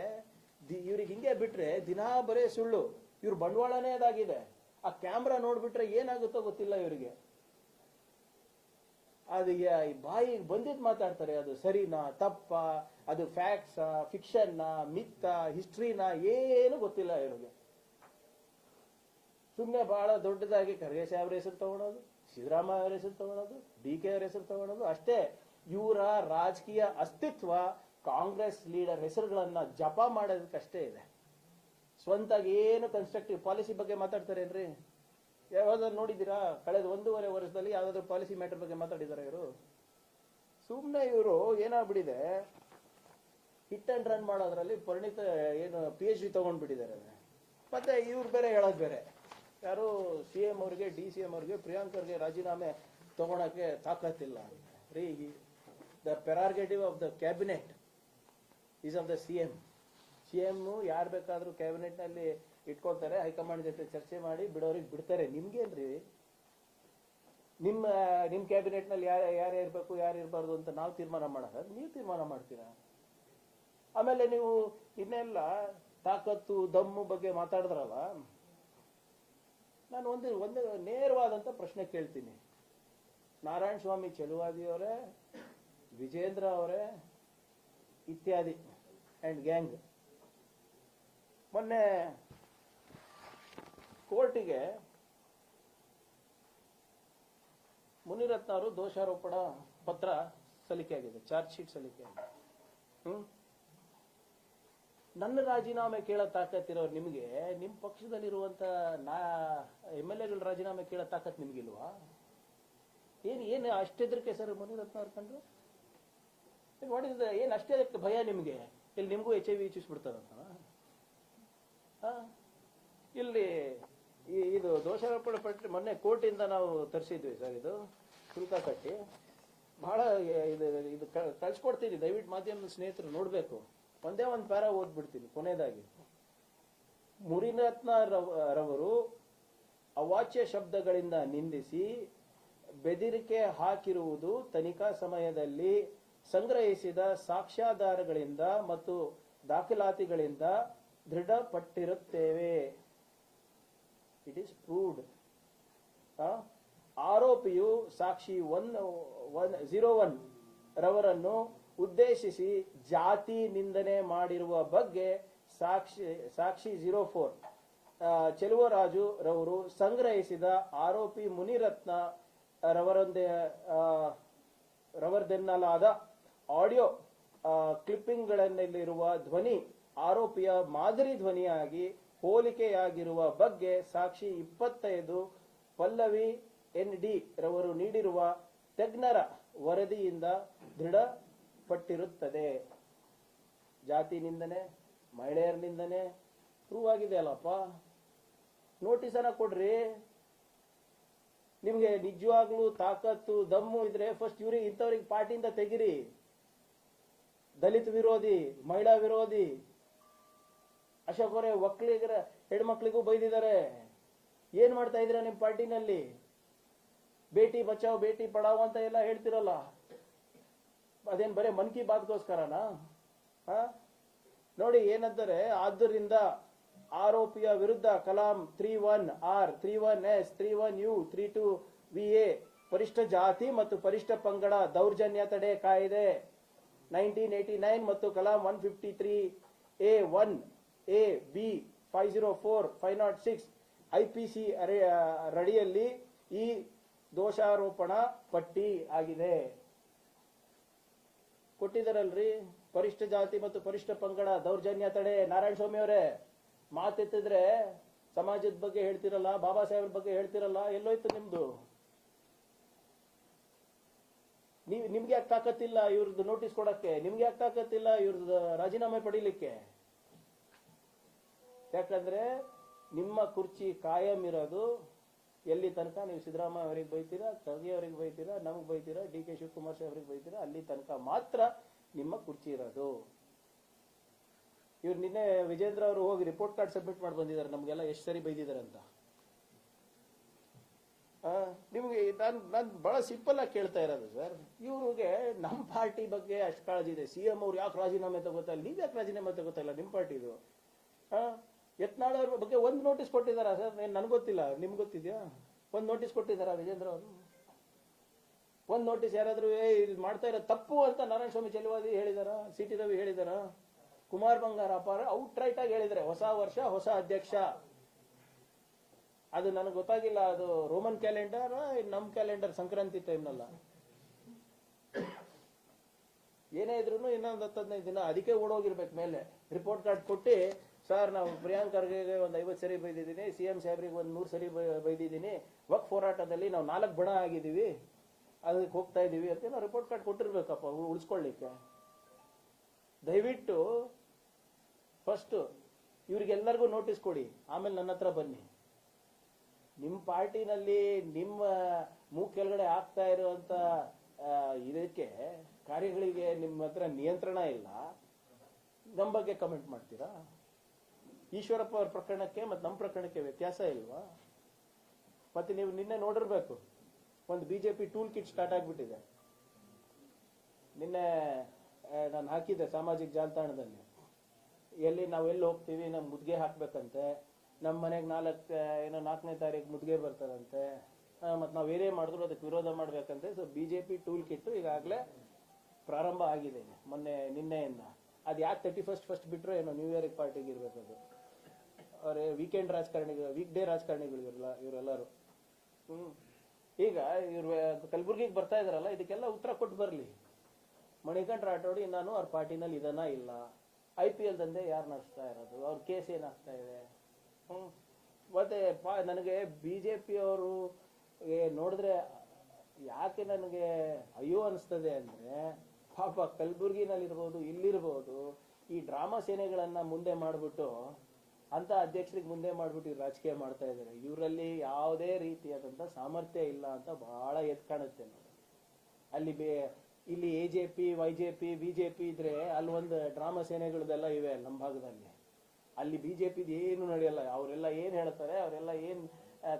ಇವ್ರಿಗೆ ಹಿಂಗೆ ಬಿಟ್ರೆ ದಿನಾ ಬರೇ ಸುಳ್ಳು. ಇವ್ರ ಬಂಡವಾಳನೇ ಅದಾಗಿದೆ. ಆ ಕ್ಯಾಮ್ರಾ ನೋಡ್ಬಿಟ್ರೆ ಏನಾಗುತ್ತೋ ಗೊತ್ತಿಲ್ಲ ಇವರಿಗೆ. ಅದು ಬಾಯಿ ಬಂದಿದ್ದು ಮಾತಾಡ್ತಾರೆ. ಅದು ಸರಿನಾ ತಪ್ಪ, ಅದು ಫ್ಯಾಕ್ಟ್ಸಾ ಫಿಕ್ಷನ್ನ ಮಿತ್ತ ಹಿಸ್ಟ್ರಿನಾ ಏನು ಗೊತ್ತಿಲ್ಲ ಇವ್ರಿಗೆ. ಸುಮ್ಮನೆ ಬಹಳ ದೊಡ್ಡದಾಗಿ ಖರ್ಗೆ ಸಾಹೇಬ್ರ ಹೆಸರು ತಗೊಳೋದು, ಸಿದ್ದರಾಮಯ್ಯ ಅವರ ಹೆಸರು ತಗೊಳೋದು, DK ಅವರ ಹೆಸರು ತಗೊಳೋದು ಅಷ್ಟೇ. ಇವರ ರಾಜಕೀಯ ಅಸ್ತಿತ್ವ ಕಾಂಗ್ರೆಸ್ ಲೀಡರ್ ಹೆಸರುಗಳನ್ನ ಜಪ ಮಾಡೋದಕ್ಕಷ್ಟೇ ಇದೆ. ಸ್ವಂತಾಗಿ ಏನು ಕನ್ಸ್ಟ್ರಕ್ಟಿವ್ ಪಾಲಿಸಿ ಬಗ್ಗೆ ಮಾತಾಡ್ತಾರೇನ್ರಿ? ಯಾವ್ದಾದ್ರು ನೋಡಿದ್ದೀರಾ? ಕಳೆದ 1.5 ವರ್ಷದಲ್ಲಿ ಯಾವ್ದಾದ್ರು ಪಾಲಿಸಿ ಮ್ಯಾಟರ್ ಬಗ್ಗೆ ಮಾತಾಡಿದಾರೆ ಇವರು? ಸುಮ್ಮನೆ ಇವರು ಏನಾಗ್ಬಿಟ್ಟಿದೆ, ಹಿಟ್ ಅಂಡ್ ರನ್ ಮಾಡೋದ್ರಲ್ಲಿ ಪರಿಣಿತ ಏನು PhD ತಗೊಂಡ್ಬಿಟ್ಟಿದ್ದಾರೆ. ಮತ್ತೆ ಇವ್ರು ಬೇರೆ ಹೇಳೋದು ಬೇರೆ. ಯಾರು CM ಅವ್ರಿಗೆ DCM ಅವ್ರಿಗೆ ಪ್ರಿಯಾಂಕ್ ಅವ್ರಿಗೆ ರಾಜೀನಾಮೆ ತಗೊಳಕ್ಕೆ ತಾಕತ್ತಿಲ್ಲ ರೀ. The prerogative of the cabinet is of the CM. ಯಾರು ಬೇಕಾದ್ರೂ ಕ್ಯಾಬಿನೆಟ್ ನಲ್ಲಿ ಇಟ್ಕೊಳ್ತಾರೆ, ಹೈಕಮಾಂಡ್ ಜೊತೆ ಚರ್ಚೆ ಮಾಡಿ ಬಿಡೋರಿಗೆ ಬಿಡ್ತಾರೆ. ನಿಮ್ಗೇನ್ರಿ? ನಿಮ್ ಕ್ಯಾಬಿನೆಟ್ ನಲ್ಲಿ ಯಾರು ಇರ್ಬೇಕು ಯಾರು ಇರಬಾರ್ದು ಅಂತ ನಾವು ತೀರ್ಮಾನ ಮಾಡೋದ? ನೀವು ತೀರ್ಮಾನ ಮಾಡ್ತೀರಾ? ಆಮೇಲೆ ನೀವು ಇನ್ನೆಲ್ಲ ತಾಕತ್ತು ದಮ್ಮು ಬಗ್ಗೆ ಮಾತಾಡಿದ್ರಲ್ಲ, ನಾನು ಒಂದು ನೇರವಾದಂತ ಪ್ರಶ್ನೆ ಕೇಳ್ತೀನಿ. ನಾರಾಯಣ ಸ್ವಾಮಿ ಚೆಲುವಾದಿ ಅವರೇ, ವಿಜೇಂದ್ರ ಅವರೇ ಇತ್ಯಾದಿ ಅಂಡ್ ಗ್ಯಾಂಗ್ ಮೊನ್ನೆ ಕೋರ್ಟಿಗೆ ಮುನಿರತ್ನ ಅವರು ದೋಷಾರೋಪಣ ಪತ್ರ ಸಲ್ಲಿಕೆಯಾಗಿದೆ, ಚಾರ್ಜ್ ಶೀಟ್ ಸಲ್ಲಿಕೆಯಾಗಿದೆ. ನನ್ನ ರಾಜೀನಾಮೆ ಕೇಳೋ ತಾಕತ್ತಿರೋರು ನಿಮಗೆ, ನಿಮ್ಮ ಪಕ್ಷದಲ್ಲಿರುವಂತ MLA ಗಳ ರಾಜೀನಾಮೆ ಕೇಳೋ ತಾಕತ್ ನಿಮ್ಗಿಲ್ವಾ? ಏನು ಅಷ್ಟೆದ್ರಕ್ಕೆ ಸರ್ ಮುನಿರತ್ನ ಅವ್ರು ಕಂಡ್ರು? ಮಾಡಿದ್ರೆ ಏನು ಅಷ್ಟೇ ಭಯ ನಿಮಗೆ? ಇಲ್ಲಿ ನಿಮಗೂ HIV ಚುಚ್ಬಿಡ್ತಾರಂತ. ಇಲ್ಲಿ ಇದು ದೋಷಾರೋಪಣೆ ಪಟ್ಟಿ ಮೊನ್ನೆ ಕೋರ್ಟಿಂದ ನಾವು ತರಿಸಿದ್ವಿ ಸರ್, ಇದು ಶುಲ್ಕ ಕಟ್ಟಿ. ಬಹಳ ಇದು ಇದು ಕಳ್ಸಿಕೊಡ್ತೀನಿ, ದಯವಿಟ್ಟು ಮಾಧ್ಯಮದ ಸ್ನೇಹಿತರು ನೋಡಬೇಕು. ಒಂದೇ ಒಂದು ಪ್ಯಾರ ಓದ್ಬಿಡ್ತೀನಿ ಕೊನೆಯದಾಗಿ. ಮುನಿರತ್ನ ರವರು ಅವಾಚ್ಯ ಶಬ್ದಗಳಿಂದ ನಿಂದಿಸಿ ಬೆದರಿಕೆ ಹಾಕಿರುವುದು ತನಿಖಾ ಸಮಯದಲ್ಲಿ ಸಂಗ್ರಹಿಸಿದ ಸಾಕ್ಷ್ಯಾಧಾರಗಳಿಂದ ಮತ್ತು ದಾಖಲಾತಿಗಳಿಂದ ದೃಢಪಟ್ಟಿರುತ್ತೇವೆ. It is proved. ಆರೋಪಿಯು ಸಾಕ್ಷಿ 01 ರವರನ್ನು ಉದ್ದೇಶಿಸಿ ಜಾತಿ ನಿಂದನೆ ಮಾಡಿರುವ ಬಗ್ಗೆ ಸಾಕ್ಷಿ 04 ಚೆಲುವರಾಜು ರವರು ಸಂಗ್ರಹಿಸಿದ ಆರೋಪಿ ಮುನಿರತ್ನ ರವರದೆನ್ನಲಾದ ಆಡಿಯೋ ಕ್ಲಿಪ್ಪಿಂಗ್ಗಳಲ್ಲಿರುವ ಧ್ವನಿ ಆರೋಪಿಯ ಮಾದರಿ ಧ್ವನಿಯಾಗಿ ಹೋಲಿಕೆಯಾಗಿರುವ ಬಗ್ಗೆ ಸಾಕ್ಷಿ 25 ಪಲ್ಲವಿ ND ರವರು ನೀಡಿರುವ ತಜ್ಞರ ವರದಿಯಿಂದ ದೃಢಪಟ್ಟಿರುತ್ತದೆ. ಜಾತಿ ನಿಂದನೆ, ಮಹಿಳೆಯರ ನಿಂದನೆ ಪ್ರೂವ್ ಆಗಿದೆ ಅಲ್ಲಪ್ಪ. ನೋಟಿಸನ್ನ ಕೊಡ್ರಿ. ನಿಮ್ಗೆ ನಿಜವಾಗ್ಲೂ ತಾಕತ್ತು ದಮ್ಮು ಇದ್ರೆ ಫಸ್ಟ್ ಇವ್ರಿಗೆ ಇಂಥವ್ರಿಗೆ ಪಾರ್ಟಿಯಿಂದ ತೆಗಿರಿ. ದಲಿತ ವಿರೋಧಿ, ಮಹಿಳಾ ವಿರೋಧಿ. ಅಶೋಕ್ ಅವರೇ ಒಕ್ಕಲಿಗರ ಹೆಣ್ಮಕ್ಳಿಗೂ ಬೈದಿದ್ದಾರೆ. ಏನ್ ಮಾಡ್ತಾ ಇದ್ದೀರಾ ನಿಮ್ ಪಾರ್ಟಿನಲ್ಲಿ? ಬೇಟಿ ಬಚಾವ್ ಬೇಟಿ ಪಡಾವ್ ಅಂತ ಎಲ್ಲ ಹೇಳ್ತಿರಲ್ಲ, ಅದೇನ್ ಬರೇ ಮನ್ ಕಿ ಬಾತ್ಗೋಸ್ಕರನಾ? ನೋಡಿ ಏನಂತಾರೆ, ಆದ್ದರಿಂದ ಆರೋಪಿಯ ವಿರುದ್ಧ Kalam 31R, 31S, 31U, 32VA ಪರಿಷ್ಠ ಜಾತಿ ಮತ್ತು ಪರಿಷ್ಠ ಪಂಗಡ ದೌರ್ಜನ್ಯ ತಡೆ ಕಾಯ್ದೆ 1989 ಮತ್ತು ಕಲಾಂ 153A1A B 504, 506 IPC ರಡಿಯಲ್ಲಿ ಈ ದೋಷಾರೋಪಣಾ ಪಟ್ಟಿ ಆಗಿದೆ. ಕೊಟ್ಟಿದ್ದಾರಲ್ರಿ, ಪರಿಷ್ಠ ಜಾತಿ ಮತ್ತು ಪರಿಷ್ಠ ಪಂಗಡ ದೌರ್ಜನ್ಯ ತಡೆ. ನಾರಾಯಣ ಸ್ವಾಮಿ ಅವರೇ, ಮಾತೆತ್ತಿದ್ರೆ ಸಮಾಜದ ಬಗ್ಗೆ ಹೇಳ್ತಿರಲ್ಲ, ಬಾಬಾ ಸಾಹೇಬ್ರ ಬಗ್ಗೆ ಹೇಳ್ತಿರಲ್ಲ, ಎಲ್ಲೋಯ್ತು ನಿಮ್ದು? ನಿಮ್ಗೆ ಯಾಕೆ ತಾಕತ್ತಿಲ್ಲ ಇವ್ರದ್ದು ನೋಟಿಸ್ ಕೊಡಕ್ಕೆ? ನಿಮ್ಗೆ ಯಾಕೆ ತಾಕತ್ತಿಲ್ಲ ಇವ್ರದ್ದು ರಾಜೀನಾಮೆ ಪಡೀಲಿಕ್ಕೆ? ಯಾಕಂದ್ರೆ ನಿಮ್ಮ ಕುರ್ಚಿ ಕಾಯಂ ಇರೋದು ಎಲ್ಲಿ ತನಕ ನೀವು ಸಿದ್ದರಾಮಯ್ಯ ಅವರಿಗೆ ಬೈತೀರಾ, ಖರ್ಗೆ ಅವರಿಗೆ ಬೈತೀರಾ, ನಮಗೆ ಬೈತೀರಾ, DK ಶಿವಕುಮಾರ್ ಸಾಹೇಬ್ರಿಗೆ ಬೈತೀರಾ, ಅಲ್ಲಿ ತನಕ ಮಾತ್ರ ನಿಮ್ಮ ಕುರ್ಚಿ ಇರೋದು. ಇವ್ರು ನಿನ್ನೆ ವಿಜೇಂದ್ರ ಅವರು ಹೋಗಿ ರಿಪೋರ್ಟ್ ಕಾರ್ಡ್ ಸಬ್ಮಿಟ್ ಮಾಡಿ ಬಂದಿದ್ದಾರೆ, ನಮ್ಗೆಲ್ಲ ಎಷ್ಟು ಸರಿ ಬೈದಿದ್ದಾರೆ ಅಂತ. ನಿಮ್ಗೆ ನಾನು ಬಹಳ ಸಿಂಪಲ್ ಆಗಿ ಕೇಳ್ತಾ ಇರೋದು ಸರ್, ಇವ್ರಿಗೆ ನಮ್ಮ ಪಾರ್ಟಿ ಬಗ್ಗೆ ಅಷ್ಟು ಕಾಳಜಿ ಇದೆ. CM ಅವ್ರು ಯಾಕೆ ರಾಜೀನಾಮೆ ತಗೋತಾ ಇಲ್ಲ? ನೀವ್ ಯಾಕೆ ರಾಜೀನಾಮೆ ತಗೋತಾ ಇಲ್ಲ? ನಿಮ್ಮ ಪಾರ್ಟಿದು ಯತ್ನಾಳ್ ಅವ್ರ ಬಗ್ಗೆ ಒಂದು ನೋಟಿಸ್ ಕೊಟ್ಟಿದ್ದಾರಾ ಸರ್? ನನ್ಗೆ ಗೊತ್ತಿಲ್ಲ, ನಿಮ್ಗೆ ಗೊತ್ತಿದ್ಯಾ? ಒಂದು ನೋಟಿಸ್ ಕೊಟ್ಟಿದ್ದಾರಾ ವಿಜೇಂದ್ರ ಅವರು? ಒಂದು ನೋಟಿಸ್ ಯಾರಾದ್ರೂ ಇದು ಮಾಡ್ತಾ ಇರೋ ತಪ್ಪು ಅಂತ ನಾರಾಯಣ ಸ್ವಾಮಿ ಚೆಲುವಾದಿ ಹೇಳಿದಾರ? CT ರವಿ ಹೇಳಿದಾರ? ಕುಮಾರ್ ಬಂಗಾರ ಅಪಾರ ಔಟ್ ರೈಟ್ ಆಗಿ ಹೇಳಿದ್ರೆ ಹೊಸ ವರ್ಷ ಹೊಸ ಅಧ್ಯಕ್ಷ. ಅದು ನನಗೆ ಗೊತ್ತಾಗಿಲ್ಲ, ಅದು ರೋಮನ್ ಕ್ಯಾಲೆಂಡರ್ ನಮ್ ಕ್ಯಾಲೆಂಡರ್ ಸಂಕ್ರಾಂತಿ ಟೈಮ್ನಲ್ಲ. ಏನೇ ಇದ್ರು ಇನ್ನೊಂದು 10-15 ದಿನ ಅದಕ್ಕೆ ಓಡೋಗಿರ್ಬೇಕು ಮೇಲೆ. ರಿಪೋರ್ಟ್ ಕಾರ್ಡ್ ಕೊಟ್ಟು, ಸರ್ ನಾವು ಪ್ರಿಯಾಂಕ್ ಖರ್ಗೆಗೆ ಒಂದು 50 ಸರಿ ಬೈದಿದ್ದೀನಿ, CM ಸಾಹೇಬ್ರಿಗೆ ಒಂದು 100 ಸರಿ ಬೈದಿದ್ದೀನಿ, ವಕ್ಫ್ ಹೋರಾಟದಲ್ಲಿ ನಾವು 4 ಬಣ ಆಗಿದ್ದೀವಿ, ಅದಕ್ಕೆ ಹೋಗ್ತಾ ಇದೀವಿ ಅಂತ ನಾವು ರಿಪೋರ್ಟ್ ಕಾರ್ಡ್ ಕೊಟ್ಟಿರ್ಬೇಕಪ್ಪ ಉಳಿಸ್ಕೊಳ್ಳಿಕ್ಕೆ. ದಯವಿಟ್ಟು ಫಸ್ಟ್ ಇವ್ರಿಗೆಲ್ಲರಿಗೂ ನೋಟಿಸ್ ಕೊಡಿ, ಆಮೇಲೆ ನನ್ನ ಹತ್ರ ಬನ್ನಿ. ನಿಮ್ಮ ಪಾರ್ಟಿನಲ್ಲಿ ನಿಮ್ಮ ಮೂಕ್ ಕೆಳಗಡೆ ಆಗ್ತಾ ಇರುವಂತ ಇದಕ್ಕೆ ಕಾರ್ಯಗಳಿಗೆ ನಿಮ್ಮ ಹತ್ರ ನಿಯಂತ್ರಣ ಇಲ್ಲ, ನಮ್ಮ ಬಗ್ಗೆ ಕಮೆಂಟ್ ಮಾಡ್ತೀರಾ? ಈಶ್ವರಪ್ಪ ಅವ್ರ ಪ್ರಕರಣಕ್ಕೆ ಮತ್ತು ನಮ್ಮ ಪ್ರಕರಣಕ್ಕೆ ವ್ಯತ್ಯಾಸ ಇಲ್ವಾ? ಮತ್ತೆ ನೀವು ನಿನ್ನೆ ನೋಡಿರ್ಬೇಕು, ಒಂದು BJP ಟೂಲ್ ಕಿಟ್ ಸ್ಟಾರ್ಟ್ ಆಗಿಬಿಟ್ಟಿದೆ. ನಿನ್ನೆ ನಾನು ಹಾಕಿದ್ದೆ ಸಾಮಾಜಿಕ ಜಾಲತಾಣದಲ್ಲಿ, ನಾವೆಲ್ಲಿ ಹೋಗ್ತೀವಿ ನಮ್ ಮುದ್ಗೆ ಹಾಕ್ಬೇಕಂತೆ, ನಮ್ಮ ಮನೆಗೆ 4ನೇ ತಾರೀಕು ಮುದ್ಗೆ ಬರ್ತಾರಂತೆ, ಮತ್ತು ನಾವು ಏನೇ ಮಾಡಿದ್ರು ಅದಕ್ಕೆ ವಿರೋಧ ಮಾಡ್ಬೇಕಂತೆ. ಸೊ BJP ಟೂಲ್ ಕಿಟ್ ಈಗಾಗಲೇ ಪ್ರಾರಂಭ ಆಗಿದೆ ನಿನ್ನೆಯಿಂದ. ಅದು ಯಾಕೆ 31st ಫಸ್ಟ್ ಬಿಟ್ರು ಏನೋ, ನ್ಯೂ ಇಯರ್ ಪಾರ್ಟಿಗೆ ಇರ್ಬೇಕದು. ಅವ್ರೆ ವೀಕೆಂಡ್ ರಾಜಕಾರಣಿಗಳು, ವೀಕ್ ಡೇ ರಾಜಕಾರಣಿಗಳಿರಲ್ಲ ಇವರೆಲ್ಲರೂ. ಈಗ ಇವ್ರು ಕಲಬುರ್ಗಿಗೆ ಬರ್ತಾ ಇದಾರಲ್ಲ, ಇದಕ್ಕೆಲ್ಲ ಉತ್ತರ ಕೊಟ್ಟು ಬರ್ಲಿ. ಮಣಿಕಂಠ ರಾಠೋಡಿ ನಾನು ಅವ್ರ ಪಾರ್ಟಿನಲ್ಲಿ ಇದನ್ನ ಇಲ್ಲ, IPL ದಂಧೆ ಯಾರು ನಡೆಸ್ತಾ ಇರೋದು, ಅವ್ರ ಕೇಸ್ ಏನಾಗ್ತಾ ಇದೆ. ಮತ್ತೆ ನನಗೆ BJP ಅವರು ನೋಡಿದ್ರೆ ಯಾಕೆ ನನಗೆ ಅಯ್ಯೋ ಅನಿಸ್ತದೆ ಅಂದ್ರೆ, ಪಾಪ ಕಲಬುರ್ಗಿನಲ್ಲಿರ್ಬೋದು, ಇಲ್ಲಿರ್ಬೋದು, ಈ ಡ್ರಾಮಾ ಸೇನೆಗಳನ್ನ ಮುಂದೆ ಮಾಡಿಬಿಟ್ಟು ಅಂತ ಅಧ್ಯಕ್ಷರಿಗೆ ಮುಂದೆ ಮಾಡಿಬಿಟ್ಟು ಇವ್ರು ರಾಜಕೀಯ ಮಾಡ್ತಾ ಇದ್ದಾರೆ. ಇವರಲ್ಲಿ ಯಾವುದೇ ರೀತಿಯಾದಂಥ ಸಾಮರ್ಥ್ಯ ಇಲ್ಲ ಅಂತ ಬಹಳ ಎದ್ದು ಕಾಣುತ್ತೆ ನೋಡಿ. ಅಲ್ಲಿ ಇಲ್ಲಿ AJP, YJP, BJP ಇದ್ರೆ ಅಲ್ಲಿ ಒಂದು ಡ್ರಾಮಾ ಸೇನೆಗಳದೆಲ್ಲ ಇವೆ ನಮ್ಮ ಭಾಗದಲ್ಲಿ. ಅಲ್ಲಿ BJP ಏನು ನಡೆಯಲ್ಲ. ಅವರೆಲ್ಲ ಏನು ಹೇಳ್ತಾರೆ, ಅವರೆಲ್ಲ ಏನು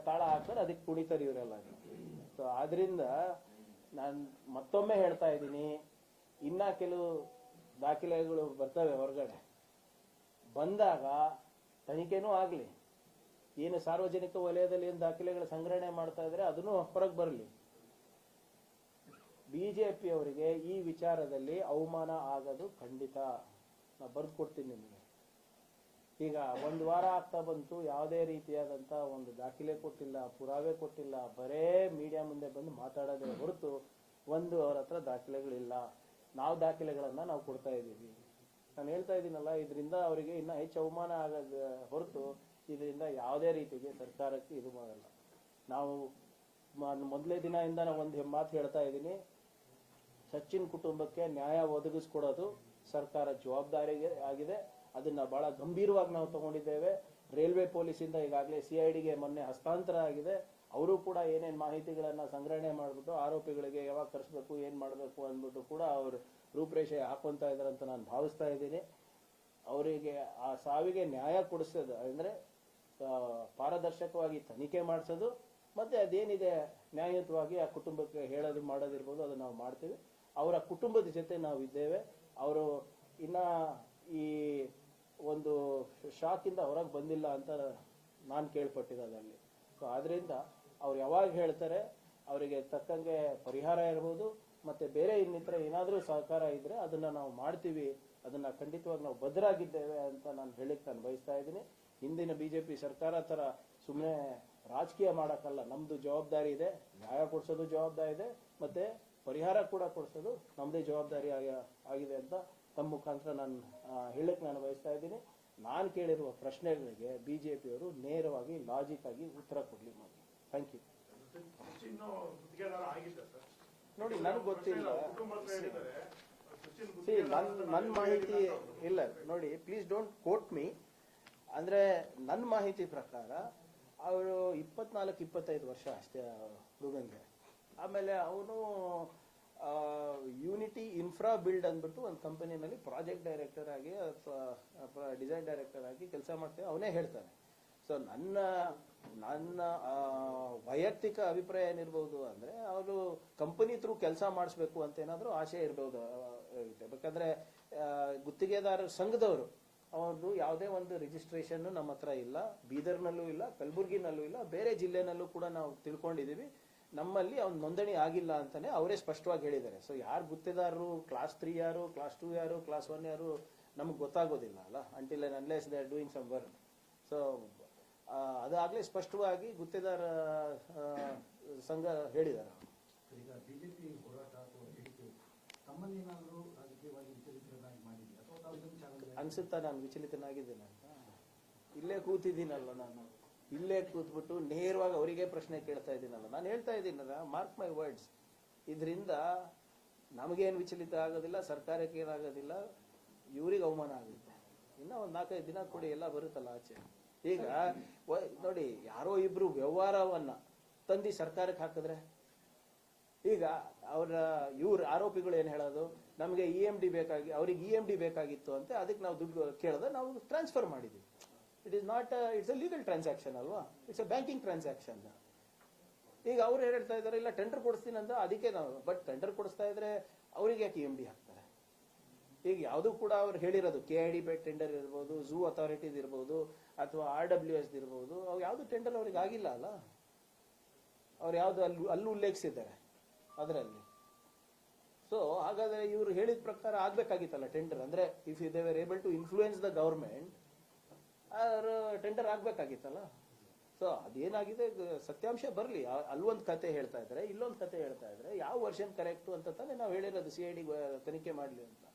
ತಾಳ ಹಾಕ್ತಾರೆ, ಅದಕ್ಕೆ ಕುಡಿತಾರೆ ಇವರೆಲ್ಲ. ಸೊ ಆದ್ರಿಂದ ನಾನು ಮತ್ತೊಮ್ಮೆ ಹೇಳ್ತಾ ಇದ್ದೀನಿ, ಇನ್ನ ಕೆಲವು ದಾಖಲೆಗಳು ಬರ್ತವೆ ಹೊರಗಡೆ. ಬಂದಾಗ ತನಿಖೆನೂ ಆಗಲಿ. ಏನು ಸಾರ್ವಜನಿಕ ವಲಯದಲ್ಲಿ ಏನು ದಾಖಲೆಗಳ ಸಂಗ್ರಹಣೆ ಮಾಡ್ತಾ ಇದ್ರೆ ಅದನ್ನು ಹೊರಗೆ ಬರಲಿ. BJP ಅವರಿಗೆ ಈ ವಿಚಾರದಲ್ಲಿ ಅವಮಾನ ಆಗೋದು ಖಂಡಿತ. ನಾನು ಬರೆದು ಕೊಡ್ತೀನಿ ನಿಮಗೆ. ಈಗ ಒಂದು ವಾರ ಆಗ್ತಾ ಬಂತು, ಯಾವುದೇ ರೀತಿಯಾದಂಥ ಒಂದು ದಾಖಲೆ ಕೊಟ್ಟಿಲ್ಲ, ಪುರಾವೆ ಕೊಟ್ಟಿಲ್ಲ, ಬರೇ ಮೀಡಿಯಾ ಮುಂದೆ ಬಂದು ಮಾತಾಡೋದೇ ಹೊರತು ಒಂದು ಅವ್ರ ಹತ್ರ ದಾಖಲೆಗಳಿಲ್ಲ. ನಾವು ದಾಖಲೆಗಳನ್ನು ನಾವು ಕೊಡ್ತಾ ಇದ್ದೀವಿ. ನಾನು ಹೇಳ್ತಾ ಇದ್ದೀನಲ್ಲ, ಇದರಿಂದ ಅವರಿಗೆ ಇನ್ನೂ ಹೆಚ್ಚು ಅವಮಾನ ಆಗೋದು ಹೊರತು ಇದರಿಂದ ಯಾವುದೇ ರೀತಿಗೆ ಸರ್ಕಾರಕ್ಕೆ ಇದು ಮಾಡಲ್ಲ. ನಾವು ಮೊದಲೇ ದಿನದಿಂದ ನಾವು ಒಂದು ಮಾತು ಹೇಳ್ತಾ ಇದ್ದೀನಿ, ಸಚಿನ್ ಕುಟುಂಬಕ್ಕೆ ನ್ಯಾಯ ಒದಗಿಸ್ಕೊಡೋದು ಸರ್ಕಾರ ಜವಾಬ್ದಾರಿಗೆ ಆಗಿದೆ. ಅದನ್ನ ಬಹಳ ಗಂಭೀರವಾಗಿ ನಾವು ತಗೊಂಡಿದ್ದೇವೆ. ರೈಲ್ವೆ ಪೊಲೀಸಿಂದ ಈಗಾಗಲೇ CIDಗೆ ಮೊನ್ನೆ ಹಸ್ತಾಂತರ ಆಗಿದೆ. ಅವರು ಕೂಡ ಏನೇನು ಮಾಹಿತಿಗಳನ್ನ ಸಂಗ್ರಹಣೆ ಮಾಡಿಬಿಟ್ಟು ಆರೋಪಿಗಳಿಗೆ ಯಾವಾಗ ಕರೆಸಬೇಕು, ಏನು ಮಾಡಬೇಕು ಅಂದ್ಬಿಟ್ಟು ಕೂಡ ಅವರು ರೂಪರೇಷೆ ಹಾಕೊಂತ ಇದ್ದಾರೆ ಅಂತ ನಾನು ಭಾವಿಸ್ತಾ ಇದ್ದೀನಿ. ಅವರಿಗೆ ಆ ಸಾವಿಗೆ ನ್ಯಾಯ ಕೊಡಿಸೋದು ಅಂದರೆ ಪಾರದರ್ಶಕವಾಗಿ ತನಿಖೆ ಮಾಡಿಸೋದು, ಮತ್ತೆ ಅದೇನಿದೆ ನ್ಯಾಯಯುತವಾಗಿ ಆ ಕುಟುಂಬಕ್ಕೆ ಹೇಳೋದು ಮಾಡೋದಿರ್ಬೋದು, ಅದನ್ನು ನಾವು ಮಾಡ್ತೀವಿ. ಅವರ ಕುಟುಂಬದ ಜೊತೆ ನಾವು ಇದ್ದೇವೆ. ಅವರು ಇನ್ನ ಈ ಒಂದು ಶಾಕಿಂದ ಹೊರಗೆ ಬಂದಿಲ್ಲ ಅಂತ ನಾನು ಕೇಳ್ಪಟ್ಟಿರೋದಲ್ಲಿ. ಸೊ ಆದ್ರಿಂದ ಅವ್ರು ಯಾವಾಗ ಹೇಳ್ತಾರೆ ಅವರಿಗೆ ತಕ್ಕಂಗೆ ಪರಿಹಾರ ಇರ್ಬೋದು, ಮತ್ತೆ ಬೇರೆ ಇನ್ನಿತರ ಏನಾದರೂ ಸಹಕಾರ ಇದ್ರೆ ಅದನ್ನ ನಾವು ಮಾಡ್ತೀವಿ. ಅದನ್ನ ಖಂಡಿತವಾಗಿ ನಾವು ಬದ್ಧರಾಗಿದ್ದೇವೆ ಅಂತ ನಾನು ಹೇಳಿಕ್ಕೆ ನಾನು ಬಯಸ್ತಾ ಇದ್ದೀನಿ. ಹಿಂದಿನ BJP ಸರ್ಕಾರ ತರ ಸುಮ್ಮನೆ ರಾಜಕೀಯ ಮಾಡೋಕ್ಕಲ್ಲ. ನಮ್ದು ಜವಾಬ್ದಾರಿ ಇದೆ, ನ್ಯಾಯ ಕೊಡಿಸೋದು ಜವಾಬ್ದಾರಿ ಇದೆ, ಮತ್ತೆ ಪರಿಹಾರ ಕೂಡ ಕೊಡಿಸೋದು ನಮ್ಮದೇ ಜವಾಬ್ದಾರಿ ಆಗಿದೆ ಅಂತ ತಮ್ಮ ಮುಖಾಂತರ ನಾನು ಹೇಳಕ್ಕೆ ನಾನು ಬಯಸ್ತಾ ಇದ್ದೀನಿ. ನಾನು ಕೇಳಿರುವ ಪ್ರಶ್ನೆಗಳಿಗೆ BJP ಅವರು ನೇರವಾಗಿ ಲಾಜಿಕ್ ಆಗಿ ಉತ್ತರ ಕೊಡ್ಲಿ ಮಾಡಿ. Thank you. ನೋಡಿ, ನನಗೆ ಗೊತ್ತಿಲ್ಲ. ನನ್ನ ಮಾಹಿತಿ ಇಲ್ಲ ನೋಡಿ, ಪ್ಲೀಸ್ ಡೋಂಟ್ ಕೋಟ್ ಮೀ. ಅಂದ್ರೆ ನನ್ನ ಮಾಹಿತಿ ಪ್ರಕಾರ ಅವರು 24-25 ವರ್ಷ ಅಷ್ಟೇ ಹುಡುಗಂಗೆ. ಆಮೇಲೆ ಅವನು ಯೂನಿಟಿ ಇನ್ಫ್ರಾ ಬಿಲ್ಡ್ ಅಂದ್ಬಿಟ್ಟು ಒಂದು ಕಂಪನಿನಲ್ಲಿ ಪ್ರಾಜೆಕ್ಟ್ ಡೈರೆಕ್ಟರ್ ಆಗಿ ಅಥವಾ ಡಿಸೈನ್ ಡೈರೆಕ್ಟರ್ ಆಗಿ ಕೆಲಸ ಮಾಡ್ತೇವೆ, ಅವನೇ ಹೇಳ್ತಾನೆ. ಸೊ ನನ್ನ ವೈಯಕ್ತಿಕ ಅಭಿಪ್ರಾಯ ಏನಿರ್ಬೋದು ಅಂದ್ರೆ ಅವರು ಕಂಪನಿ ಥ್ರೂ ಕೆಲಸ ಮಾಡಿಸ್ಬೇಕು ಅಂತ ಏನಾದರೂ ಆಶೆ ಇರ್ಬೋದು. ಯಾಕಂದ್ರೆ ಗುತ್ತಿಗೆದಾರರ ಸಂಘದವರು ಅವ್ರದ್ದು ಯಾವುದೇ ಒಂದು ರಿಜಿಸ್ಟ್ರೇಷನ್ ನಮ್ಮ ಹತ್ರ ಇಲ್ಲ, ಬೀದರ್ನಲ್ಲೂ ಇಲ್ಲ, ಕಲಬುರ್ಗಿನಲ್ಲೂ ಇಲ್ಲ, ಬೇರೆ ಜಿಲ್ಲೆನಲ್ಲೂ ಕೂಡ ನಾವು ತಿಳ್ಕೊಂಡಿದ್ದೀವಿ. ನಮ್ಮಲ್ಲಿ ಅವ್ನ ನೋಂದಣಿ ಆಗಿಲ್ಲ ಅಂತಾನೆ ಅವರೇ ಸ್ಪಷ್ಟವಾಗಿ ಹೇಳಿದ್ದಾರೆ. ಸೊ ಯಾರು ಗುತ್ತಿಗೆದಾರರು, ಕ್ಲಾಸ್ 3 ಯಾರು, ಕ್ಲಾಸ್ 2 ಯಾರು, ಕ್ಲಾಸ್ 1 ಯಾರು ನಮ್ಗೆ ಗೊತ್ತಾಗೋದಿಲ್ಲ ಅಲ್ಲ, until and unless they are doing some work. So ಅದಾಗಲೇ ಸ್ಪಷ್ಟವಾಗಿ ಗುತ್ತಿಗೆದಾರ ಸಂಘ ಹೇಳಿದ್ದಾರೆ. ಈಗ ಬಿಜೆಪಿ ಹೋರಾಟ ಅಥವಾ ತಮ್ಮನ್ನೇನಾದರೂ ರಾಜಕೀಯವಾಗಿ ವಿಚಲಿತರನ್ನಾಗಿ ಮಾಡಿದೆ ಅಥವಾ ತಾವು ಇದನ್ನು ಚಾಲೆಂಜ್ ಅನ್ಸುತ್ತಾ ನಾನು ವಿಚಲಿತನಾಗಿದ್ದೇನೆ ಅಂತ? ಇಲ್ಲೇ ಕೂತಿದ್ದೀನಲ್ಲ ನಾನು, ಇಲ್ಲೇ ಕೂತ್ಬಿಟ್ಟು ನೇರವಾಗಿ ಅವರಿಗೆ ಪ್ರಶ್ನೆ ಕೇಳ್ತಾ ಇದ್ದೀನಲ್ಲ. ನಾನು ಹೇಳ್ತಾ ಇದ್ದೀನಲ್ಲ, ಮಾರ್ಕ್ ಮೈ ವರ್ಡ್ಸ್, ಇದರಿಂದ ನಮಗೇನು ವಿಚಲಿತ ಆಗೋದಿಲ್ಲ, ಸರ್ಕಾರಕ್ಕೆ ಏನಾಗೋದಿಲ್ಲ, ಇವ್ರಿಗೆ ಅವಮಾನ ಆಗುತ್ತೆ. ಇನ್ನೂ ಒಂದು 4-5 ದಿನ ಕೊಡಿ, ಎಲ್ಲ ಬರುತ್ತಲ್ಲ ಆಚೆ. ಈಗ ನೋಡಿ, ಯಾರೋ ಇಬ್ರು ವ್ಯವಹಾರವನ್ನ ತಂದು ಸರ್ಕಾರಕ್ಕೆ ಹಾಕಿದ್ರೆ, ಈಗ ಇವ್ರ ಆರೋಪಿಗಳು ಏನ್ ಹೇಳೋದು, ನಮಗೆ EMD ಬೇಕಾಗಿ, ಅವ್ರಿಗೆ EMD ಬೇಕಾಗಿತ್ತು ಅಂತ, ಅದಕ್ಕೆ ನಾವು ದುಡ್ಡು ಕೇಳಿದ್ರೆ ನಾವು ಟ್ರಾನ್ಸ್ಫರ್ ಮಾಡಿದ್ವಿ. It is not, it's a legal transaction ಅಲ್ವಾ, ಇಟ್ಸ್ ಅ ಬ್ಯಾಂಕಿಂಗ್ ಟ್ರಾನ್ಸಾಕ್ಷನ್. ಈಗ ಅವ್ರು ಹೇಳ್ತಾ ಇದಾರೆ ಇಲ್ಲ ಟೆಂಡರ್ ಕೊಡಿಸ್ತೀನಿ ಅಂತ, ಅದಕ್ಕೆ ನಾವು, ಬಟ್ ಟೆಂಡರ್ ಕೊಡಿಸ್ತಾ ಇದ್ರೆ ಅವ್ರಿಗೆ ಯಾಕೆ EMD ಹಾಕ್ತಾರೆ? ಈಗ ಯಾವುದು ಕೂಡ ಅವ್ರು ಹೇಳಿರೋದು KID ಟೆಂಡರ್ ಇರ್ಬೋದು, ಝೂ ಅಥಾರಿಟೀಸ್ ಇರ್ಬೋದು, ಅಥವಾ RWS ಇರ್ಬೋದು, ಅವು ಯಾವುದು ಟೆಂಡರ್ ಅವ್ರಿಗೆ ಆಗಿಲ್ಲ ಅಲ್ಲ. ಅವ್ರು ಯಾವ್ದು ಅಲ್ಲಿ ಉಲ್ಲೇಖಿಸಿದ್ದಾರೆ ಅದರಲ್ಲಿ. ಸೊ ಹಾಗಾದ್ರೆ ಇವ್ರು ಹೇಳಿದ ಪ್ರಕಾರ ಆಗ್ಬೇಕಾಗಿತ್ತಲ್ಲ ಟೆಂಡರ್. ಅಂದ್ರೆ if they were able to influence the government, tender ಆಗ್ಬೇಕಾಗಿತ್ತಲ್ಲ. ಸೊ ಅದೇನಾಗಿದೆ, ಸತ್ಯಾಂಶ ಬರಲಿ. ಅಲ್ಲೊಂದು ಕತೆ ಹೇಳ್ತಾ ಇದ್ರೆ, ಇಲ್ಲೊಂದು ಕತೆ ಹೇಳ್ತಾ ಇದ್ರೆ, ಯಾವ ವರ್ಷನ್ ಕರೆಕ್ಟು ಅಂತ ತಾನೇ ನಾವು ಹೇಳಿರೋದು CID ತನಿಖೆ ಮಾಡಲಿ ಅಂತ.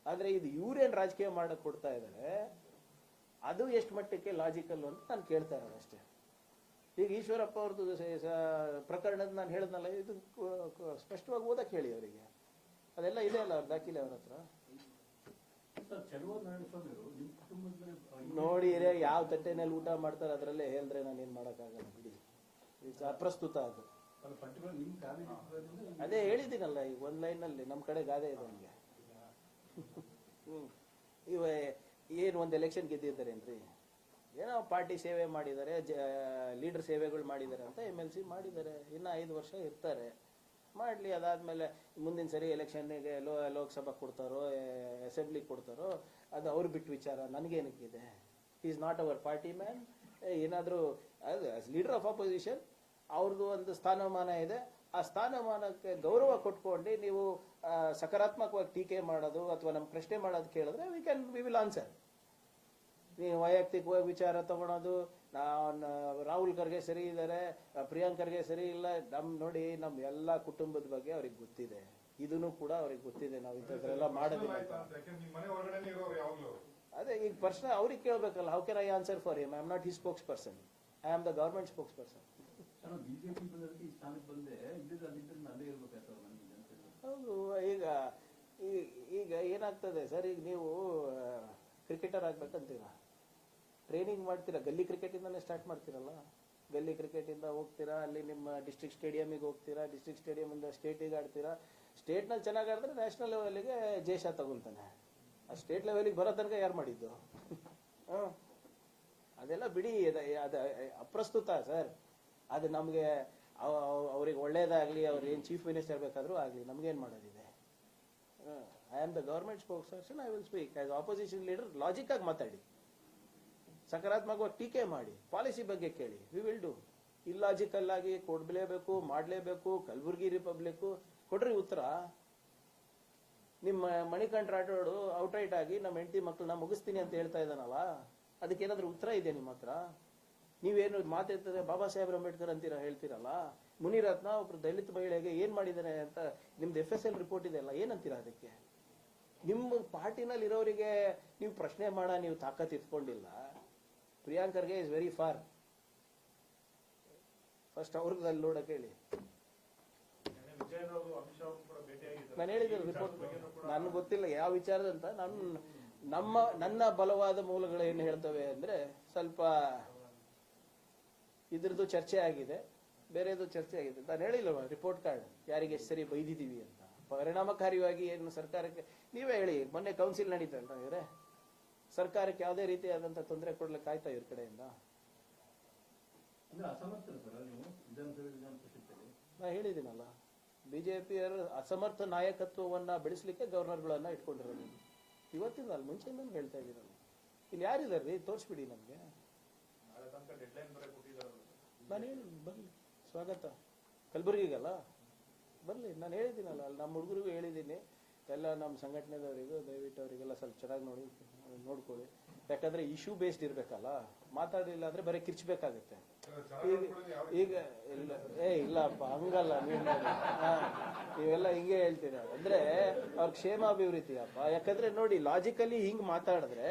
ಆದ್ರೆ ಇದು ಇವ್ರೇನ್ ರಾಜಕೀಯ ಮಾಡಕ್ ಕೊಡ್ತಾ ಇದ್ದಾರೆ, ಅದು ಎಷ್ಟು ಮಟ್ಟಕ್ಕೆ ಲಾಜಿಕಲ್ ಅಂತ ನಾನು ಕೇಳ್ತಾ ಇರೋದು ಅಷ್ಟೇ. ಈಗ ಈಶ್ವರಪ್ಪ ಅವ್ರದ್ದು ಪ್ರಕರಣದ ನಾನು ಹೇಳಿದ್ನಲ್ಲ, ಇದು ಸ್ಪಷ್ಟವಾಗಿ ಓದಕ್ಕೆ ಹೇಳಿ ಅವರಿಗೆ. ಅದೆಲ್ಲ ಇದೆ ಅಲ್ಲ ಅವ್ರ ದಾಖಲೆ ಅವ್ರ ಹತ್ರ. ಸರ್ ಚೆಲುವ ನಾರಾಯಣಸ್ವಾಮಿ ಅವರು ನಿಮ್ಮ ಕುಟುಂಬದ ಮೇಲೆ ನೋಡಿ ಯಾವ ತಟ್ಟೆನಲ್ಲಿ ಊಟ ಮಾಡ್ತಾರೆ ಅದರಲ್ಲೇ ಹೇಳಿದ್ರೆ ನಾನು ಏನು ಮಾಡೋಕ್ಕಾಗಲ್ಲ ಬಿಡಿ. ಇಟ್ಸ್ ಅಪ್ರಸ್ತುತ ಅದು. ಪರ್ಟಿಕ್ಯುಲರ್ ನಿಮ್ಮ ಫ್ಯಾಮಿಲಿ ಅದೇ ಹೇಳಿದ್ದೀನಲ್ಲ ಈಗ ಒಂದು ಲೈನಲ್ಲಿ ನಮ್ಮ ಕಡೆ ಗಾದೆ ಇದೆ ನನಗೆ. ಇವ ಏನು ಒಂದು ಎಲೆಕ್ಷನ್ ಗೆದ್ದಿದ್ದಾರೇನ್ರಿ? ಏನೋ ಪಾರ್ಟಿ ಸೇವೆ ಮಾಡಿದ್ದಾರೆ, ಲೀಡರ್ ಸೇವೆಗಳು ಮಾಡಿದ್ದಾರೆ ಅಂತ MLC ಮಾಡಿದ್ದಾರೆ. ಇನ್ನು 5 ವರ್ಷ ಇರ್ತಾರೆ, ಮಾಡಲಿ. ಅದಾದಮೇಲೆ ಮುಂದಿನ ಸರಿ ಎಲೆಕ್ಷನ್ನಿಗೆ ಲೋಕಸಭಾ ಕೊಡ್ತಾರೋ ಅಸೆಂಬ್ಲಿ ಕೊಡ್ತಾರೋ ಅದು ಅವ್ರು ಬಿಟ್ಟು ವಿಚಾರ, ನನಗೇನಕ್ಕಿದೆ. Is not our party man. ಏನಾದರೂ ಲೀಡರ್ ಆಫ್ ಅಪೋಸಿಷನ್ ಅವ್ರದ್ದು ಒಂದು ಸ್ಥಾನಮಾನ ಇದೆ, ಆ ಸ್ಥಾನಮಾನಕ್ಕೆ ಗೌರವ ಕೊಟ್ಕೊಂಡು ನೀವು ಸಕಾರಾತ್ಮಕವಾಗಿ ಟೀಕೆ ಮಾಡೋದು ಅಥವಾ ನಮ್ಮ ಪ್ರಶ್ನೆ ಮಾಡೋದು ಕೇಳಿದ್ರೆ ವಿ ವಿಲ್ ಆನ್ಸರ್. ನೀವು ವೈಯಕ್ತಿಕವಾಗಿ ವಿಚಾರ ತಗೊಳೋದು, ರಾಹುಲ್ ಖರ್ಗೆ ಸರಿ ಇದ್ದಾರೆ, ಪ್ರಿಯಾಂಕ್ ಖರ್ಗೆ ಸರಿ ಇಲ್ಲ, ನೋಡಿ ನಮ್ಮ ಎಲ್ಲ ಕುಟುಂಬದ ಬಗ್ಗೆ ಅವ್ರಿಗೆ ಗೊತ್ತಿದೆ, ಇದನ್ನು ಕೂಡ ಅವ್ರಿಗೆ ಗೊತ್ತಿದೆ. ನಾವು ಇಂಥದ್ರೆಲ್ಲ ಮಾಡೋದಿಲ್ಲ. ಅದೇ ಈಗ ಪ್ರಶ್ನೆ ಅವ್ರಿಗೆ ಕೇಳಬೇಕಲ್ಲ. How can I answer for him? I am not his spokesperson, I am the government spokesperson. BJP ಬಂದದಕ್ಕೆ ಈ ಸ್ಥಾನಕ್ಕೆ ಬಂದೆ ಇದ್ದಿದ್ದು ಅಲ್ಲೇ ಇರ್ಬೇಕಾಯ್ತು ನನಗೆ. ಹೌದು. ಈಗ ಏನಾಗ್ತದೆ ಸರ್, ಈಗ ನೀವು ಕ್ರಿಕೆಟರ್ ಆಗ್ಬೇಕಂತೀರಾ, ಟ್ರೈನಿಂಗ್ ಮಾಡ್ತೀರಾ, ಗಲ್ಲಿ ಕ್ರಿಕೆಟಿಂದಾನೇ ಸ್ಟಾರ್ಟ್ ಮಾಡ್ತೀರಲ್ಲ. ಗಲ್ಲಿ ಕ್ರಿಕೆಟಿಂದ ಹೋಗ್ತೀರಾ, ಅಲ್ಲಿ ನಿಮ್ಮ ಡಿಸ್ಟ್ರಿಕ್ಟ್ ಸ್ಟೇಡಿಯಮಿಗೆ ಹೋಗ್ತೀರಾ, ಡಿಸ್ಟ್ರಿಕ್ಟ್ ಸ್ಟೇಡಿಯಮಿಂದ ಸ್ಟೇಟಿಗೆ ಆಡ್ತೀರಾ. ಸ್ಟೇಟ್ನಲ್ಲಿ ಚೆನ್ನಾಗಿ ಆಡಿದ್ರೆ ನ್ಯಾಷನಲ್ ಲೆವೆಲ್ಗೆ ಜೇಶ ತಗೊಳ್ತಾನೆ. ಆ ಸ್ಟೇಟ್ ಲೆವೆಲಿಗೆ ಬರೋ ತನಕ ಯಾರು ಮಾಡಿದ್ದು? ಅದೆಲ್ಲ ಬಿಡಿ, ಅದು ಅಪ್ರಸ್ತುತ ಸರ್. ಅದು ನಮಗೆ ಅವ್ರಿಗೆ ಒಳ್ಳೇದಾಗಲಿ, ಅವ್ರು ಏನು ಚೀಫ್ ಮಿನಿಸ್ಟರ್ ಬೇಕಾದರೂ ಆಗಲಿ, ನಮಗೇನು ಮಾಡೋದಿದೆ? I am the government spokesperson, I will speak as opposition leader. Logic ಆಗಿ ಮಾತಾಡಿ, ಸಕಾರಾತ್ಮಕವಾಗಿ ಟೀಕೆ ಮಾಡಿ, ಪಾಲಿಸಿ ಬಗ್ಗೆ ಕೇಳಿ, ವಿ ವಿಲ್ ಡೂ. ಇಲ್ಲಾಜಿಕಲ್ ಆಗಿ ಕೊಡ್ಲೇಬೇಕು, ಮಾಡಲೇಬೇಕು, ಕಲಬುರ್ಗಿ ರಿಪಬ್ಲಿಕ್ ಕೊಡ್ರಿ ಉತ್ತರ. ನಿಮ್ಮ ಮಣಿಕಂಠ ರಾಠೋಡ್ ಔಟ್ರೈಟ್ ಆಗಿ ನಮ್ಮ ಹೆಂಡತಿ ಮಕ್ಕಳನ್ನ ಮುಗಿಸ್ತೀನಿ ಅಂತ ಹೇಳ್ತಾ ಇದ್ದಾನಲ್ಲ, ಅದಕ್ಕೇನಾದ್ರೂ ಉತ್ತರ ಇದೆ ನಿಮ್ಮ ಹತ್ರ? ನೀವೇನು ಮಾತಾಡ್ತದೆ ಬಾಬಾ ಸಾಹೇಬ್ ಅಂಬೇಡ್ಕರ್ ಅಂತೀರಾ, ಹೇಳ್ತೀರಲ್ಲ. ಮುನಿರತ್ನ ಒಬ್ರು ದಲಿತ ಮಹಿಳೆಗೆ ಏನ್ ಮಾಡಿದಾರೆ ಅಂತ ನಿಮ್ದು FSL ರಿಪೋರ್ಟ್ ಇದೆಯಲ್ಲ, ಏನಂತೀರಾ ಅದಕ್ಕೆ? ನಿಮ್ಮ ಪಾರ್ಟಿನಲ್ಲಿ ಇರೋರಿಗೆ ನೀವು ಪ್ರಶ್ನೆ ಮಾಡ ನೀವು ತಾಕತ್ ಇಟ್ಕೊಂಡಿಲ್ಲ. Priyank Kharge is very far. First ಅವ್ರಿಗೆ ಅಲ್ಲಿ ನೋಡಕ್ಕೆ ಹೇಳಿ. ನಾನು ಹೇಳಿದ್ದೆ ರಿಪೋರ್ಟ್, ನನ್ಗೆ ಗೊತ್ತಿಲ್ಲ ಯಾವ ವಿಚಾರದಂತ. ನನ್ನ ಬಲವಾದ ಮೂಲಗಳು ಏನು ಹೇಳ್ತವೆ ಅಂದ್ರೆ, ಸ್ವಲ್ಪ ಇದ್ರದ್ದು ಚರ್ಚೆ ಆಗಿದೆ, ಬೇರೆದು ಚರ್ಚೆ ಆಗಿದೆ. ನಾನು ಹೇಳಿಲ್ಲವ ರಿಪೋರ್ಟ್ ಕಾರ್ಡ್ ಯಾರಿಗೆ ಎಷ್ಟು ಸರಿ ಬೈದಿದ್ದೀವಿ ಅಂತ. ಪರಿಣಾಮಕಾರಿಯಾಗಿ ಏನು ಸರ್ಕಾರಕ್ಕೆ ನೀವೇ ಹೇಳಿ. ಮೊನ್ನೆ ಕೌನ್ಸಿಲ್ ನಡೀತಲ್ಲ ಇವರೇ, ಸರ್ಕಾರಕ್ಕೆ ಯಾವುದೇ ರೀತಿಯಾದಂತ ತೊಂದರೆ ಕೊಡ್ಲಿಕ್ಕೆ ಆಯ್ತಾ ಇವ್ರ ಕಡೆಯಿಂದ? ನಾ ಹೇಳಿದ್ದೀನಲ್ಲ, ಬಿಜೆಪಿಯರು ಅಸಮರ್ಥ ನಾಯಕತ್ವವನ್ನ ಬೆಳೆಸಲಿಕ್ಕೆ ಗವರ್ನರ್ಗಳನ್ನ ಇಟ್ಕೊಂಡಿರೋದು. ಇವತ್ತಿಂದ ಅಲ್ಲಿ ಮುಂಚೆಯಿಂದ ಹೇಳ್ತಾ ಇದ್ದೀರಲ್ಲ. ಇಲ್ಲಿ ಯಾರಿದಾರ್ರಿ ತೋರಿಸ್ಬಿಡಿ ನಮ್ಗೆ. ನಾನು ಹೇಳಿ ಬರ್ಲಿ, ಸ್ವಾಗತ. ಕಲಬುರ್ಗಿಗಲ್ಲ ಬರ್ಲಿ. ನಾನು ಹೇಳಿದ್ದೀನಲ್ಲ, ಅಲ್ಲಿ ನಮ್ಮ ಹುಡುಗರಿಗೂ ಹೇಳಿದ್ದೀನಿ, ಎಲ್ಲ ನಮ್ಮ ಸಂಘಟನೆದವರಿಗೂ ದಯವಿಟ್ಟು ಅವರಿಗೆಲ್ಲ ಸ್ವಲ್ಪ ಚೆನ್ನಾಗಿ ನೋಡ್ಕೊಳ್ಳಿ. ಯಾಕಂದ್ರೆ ಇಶ್ಯೂ ಬೇಸ್ಡ್ ಇರ್ಬೇಕಲ್ಲ, ಮಾತಾಡಲಿಲ್ಲ ಅಂದ್ರೆ ಬರೀ ಕಿರ್ಚ್ಬೇಕಾಗತ್ತೆ. ಈಗ ಇಲ್ಲಪ್ಪ ಹಂಗಲ್ಲ, ನೀವೆಲ್ಲ ಹಿಂಗೆ ಹೇಳ್ತೀರ ಅಂದ್ರೆ ಅವ್ರ ಕ್ಷೇಮಾಭಿವೃದ್ಧಿ ಅಪ್ಪ. ಯಾಕಂದ್ರೆ ನೋಡಿ, ಲಾಜಿಕಲಿ ಹಿಂಗ್ ಮಾತಾಡಿದ್ರೆ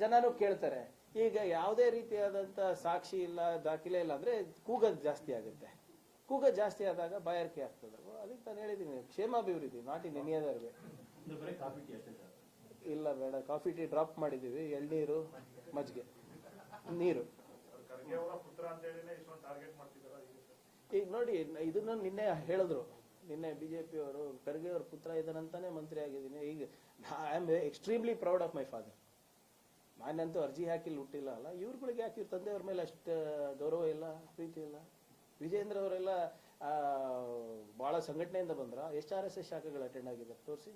ಜನನು ಕೇಳ್ತಾರೆ. ಈಗ ಯಾವುದೇ ರೀತಿಯಾದಂತ ಸಾಕ್ಷಿ ಇಲ್ಲ, ದಾಖಲೆ ಇಲ್ಲ ಅಂದ್ರೆ ಕೂಗೋದು ಜಾಸ್ತಿ ಆಗುತ್ತೆ. ಕೂಗೋದು ಜಾಸ್ತಿ ಆದಾಗ ಬಾಯಾರಿಕೆ ಆಗ್ತದೆ. ಅದಕ್ಕೆ ನಾನು ಹೇಳಿದ್ದೀನಿ, ಕ್ಷೇಮಾಭಿವೃದ್ಧಿ, not in any other way. ಇಲ್ಲ ಬೇಡ, ಕಾಫಿ ಟೀ ಡ್ರಾಪ್ ಮಾಡಿದೀವಿ. ಎಳ್ನೀರು, ಮಜ್ಜಿಗೆ, ನೀರು. ಈಗ ನೋಡಿ, ಇದನ್ನ ನಿನ್ನೆ ಹೇಳಿದ್ರು, ನಿನ್ನೆ ಬಿಜೆಪಿ ಅವರು ಖರ್ಗೆ ಅವ್ರ ಪುತ್ರ ಇದ್ದಾನಂತಾನೆ ಮಂತ್ರಿ ಆಗಿದ್ದೀನಿ. ಈಗ I am extremely proud of my father. ನಾನಂತೂ ಅರ್ಜಿ ಹಾಕಿ ಹುಟ್ಟಿಲ್ಲ ಅಲ್ಲ, ಇವ್ರುಗಳಿಗೆ ಯಾಕೆ ಇವ್ರ ತಂದೆಯವ್ರ ಮೇಲೆ ಅಷ್ಟು ಗೌರವ ಇಲ್ಲ, ಪ್ರೀತಿ ಇಲ್ಲ? ವಿಜೇಂದ್ರ ಅವರೆಲ್ಲ ಬಹಳ ಸಂಘಟನೆಯಿಂದ ಬಂದ್ರ. ಎಷ್ಟು RSS ಶಾಖೆಗಳು ಅಟೆಂಡ್ ಆಗಿದ್ದಾರೆ ತೋರಿಸಿ.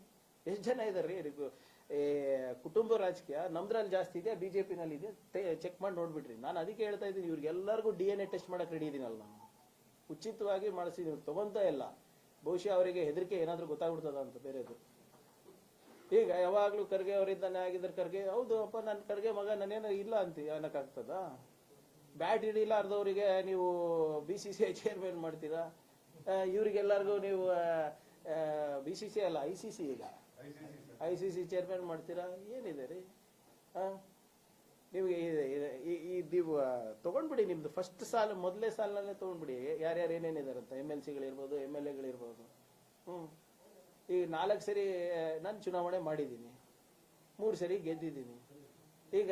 ಎಷ್ಟು ಜನ ಇದಾರೆ? ಕುಟುಂಬ ರಾಜಕೀಯ ನಮ್ದ್ರಲ್ಲಿ ಜಾಸ್ತಿ ಇದೆಯಾ, ಬಿಜೆಪಿನಲ್ಲಿ ಇದೆ? ಚೆಕ್ ಮಾಡಿ ನೋಡ್ಬಿಟ್ರಿ. ನಾನು ಅದಕ್ಕೆ ಹೇಳ್ತಾ ಇದ್ದೀನಿ, ಇವ್ರಿಗೆಲ್ಲರಿಗೂ DNA ಟೆಸ್ಟ್ ಮಾಡಕ್ ರೆಡಿ ಇದೀನಲ್ಲ ನಾನು. ಉಚಿತವಾಗಿ ಮಾಡಿಸಿ, ನೀವು ತಗೊಂತಾ ಇಲ್ಲ. ಬಹುಶಃ ಅವರಿಗೆ ಹೆದರಿಕೆ ಏನಾದ್ರೂ ಗೊತ್ತಾಗ್ಬಿಡ್ತದ ಅಂತ ಬೇರೆದು. ಈಗ ಯಾವಾಗ್ಲೂ ಖರ್ಗೆ ಅವರಿಂದಾನೆ ಆಗಿದ್ರೆ, ಖರ್ಗೆ ಹೌದು ಅಪ್ಪ ನನ್ನ ಖರ್ಗೆ ಮಗ ನಾನೇನೋ ಇಲ್ಲ ಅಂತ ಅನ್ನಕ್ಕಾಗ್ತದ? ಬ್ಯಾಟ್ ಹಿಡಿಲಾರ್ದವ್ರಿಗೆ ನೀವು BCCI ಚೇರ್ಮನ್ ಮಾಡ್ತೀರಾ, ಇವ್ರಿಗೆಲ್ಲರಿಗೂ ನೀವು BCCI ಅಲ್ಲ ICC, ಈಗ ICC ಚೇರ್ಮನ್ ಮಾಡ್ತೀರಾ? ಏನಿದೆ ರೀ? ನಿಮ್ಗೆ ನೀವು ತಗೊಂಡ್ಬಿಡಿ, ನಿಮ್ದು ಫಸ್ಟ್ ಸಾಲ ಮೊದಲೇ ಸಾಲನಲ್ಲೇ ತಗೊಂಡ್ಬಿಡಿ. ಯಾರ್ಯಾರು ಏನೇನಿದಾರಂತ MLCಗಳಿರ್ಬೋದು, MLAಗಳಿರ್ಬೋದು. ಈಗ 4 ಸರಿ ನಾನು ಚುನಾವಣೆ ಮಾಡಿದ್ದೀನಿ, 3 ಸರಿ ಗೆದ್ದಿದ್ದೀನಿ. ಈಗ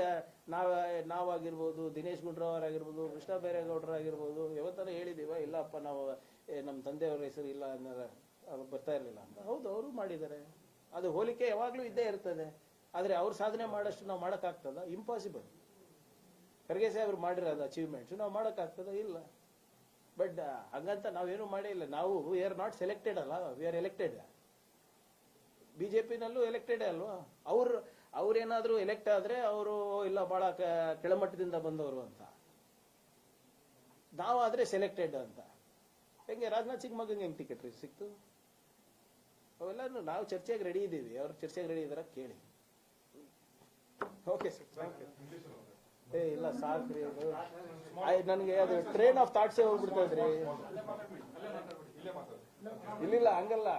ನಾವಾಗಿರ್ಬೋದು, ದಿನೇಶ್ ಗುಂಡೂರಾವ್ ಆಗಿರ್ಬೋದು, ಕೃಷ್ಣ ಬೈರೇಗೌಡರಾಗಿರ್ಬೋದು, ಯಾವತ್ತಾರ ಹೇಳಿದೀವ ಇಲ್ಲಪ್ಪ ನಾವು ನಮ್ಮ ತಂದೆಯವ್ರ ಹೆಸರು ಇಲ್ಲ ಅನ್ನೋದು ಅವ್ರು ಬರ್ತಾ ಇರಲಿಲ್ಲ ಅಂತ? ಹೌದು, ಅವರು ಮಾಡಿದ್ದಾರೆ. ಅದು ಹೋಲಿಕೆ ಯಾವಾಗಲೂ ಇದ್ದೇ ಇರ್ತದೆ. ಆದರೆ ಅವ್ರು ಸಾಧನೆ ಮಾಡಷ್ಟು ನಾವು ಮಾಡೋಕ್ಕಾಗ್ತದ? ಇಂಪಾಸಿಬಲ್. ಖರ್ಗೆ ಸಾಹೇಬ್ರು ಮಾಡಿರೋದು ಅಚೀವ್ಮೆಂಟ್ಸ್ ನಾವು ಮಾಡೋಕ್ಕಾಗ್ತದ? ಇಲ್ಲ. ಬಟ್ ಹಂಗಂತ ನಾವೇನು ಮಾಡೇ ಇಲ್ಲ. ನಾವು ವಿ ಆರ್ ನಾಟ್ ಸೆಲೆಕ್ಟೆಡ್ ಅಲ್ಲ, ವಿ ಆರ್ ಎಲೆಕ್ಟೆಡ್. ಬಿಜೆಪಿನಲ್ಲೂ ಎಲೆಕ್ಟೆಡ್ ಅಲ್ವಾ? ಅವ್ರೇನಾದ್ರೂ ಎಲೆಕ್ಟ್ ಆದ್ರೆ ಅವರು ಇಲ್ಲ ಬಹಳ ಕೆಳಮಟ್ಟದಿಂದ ಬಂದವರು ಅಂತ, ನಾವಾದ್ರೆ ಸೆಲೆಕ್ಟೆಡ್ ಅಂತ. ಹೆಂಗೆ ರಾಜನಾಥ್ ಸಿಂಗ್ ಮಗಂಗೆ ಹೆಂಗ್ ಟಿಕೆಟ್ ಸಿಕ್ತು? ಅವೆಲ್ಲ ನಾವು ಚರ್ಚೆಗೆ ರೆಡಿ ಇದ್ದೀವಿ. ಅವ್ರು ಚರ್ಚೆಗೆ ರೆಡಿ ಇದಾರ ಕೇಳಿ. Okay sir, thank you. ಇಲ್ಲ ಸಾಕ್ರಿ, ಅದು ನನಗೆ ಅದು ಟ್ರೈನ್ ಆಫ್ ಥಾಟ್ಸೇ ಹೋಗ್ಬಿಡ್ತಾ ಇದ್ರಿ. ಇಲ್ಲ ಹಂಗಲ್ಲ.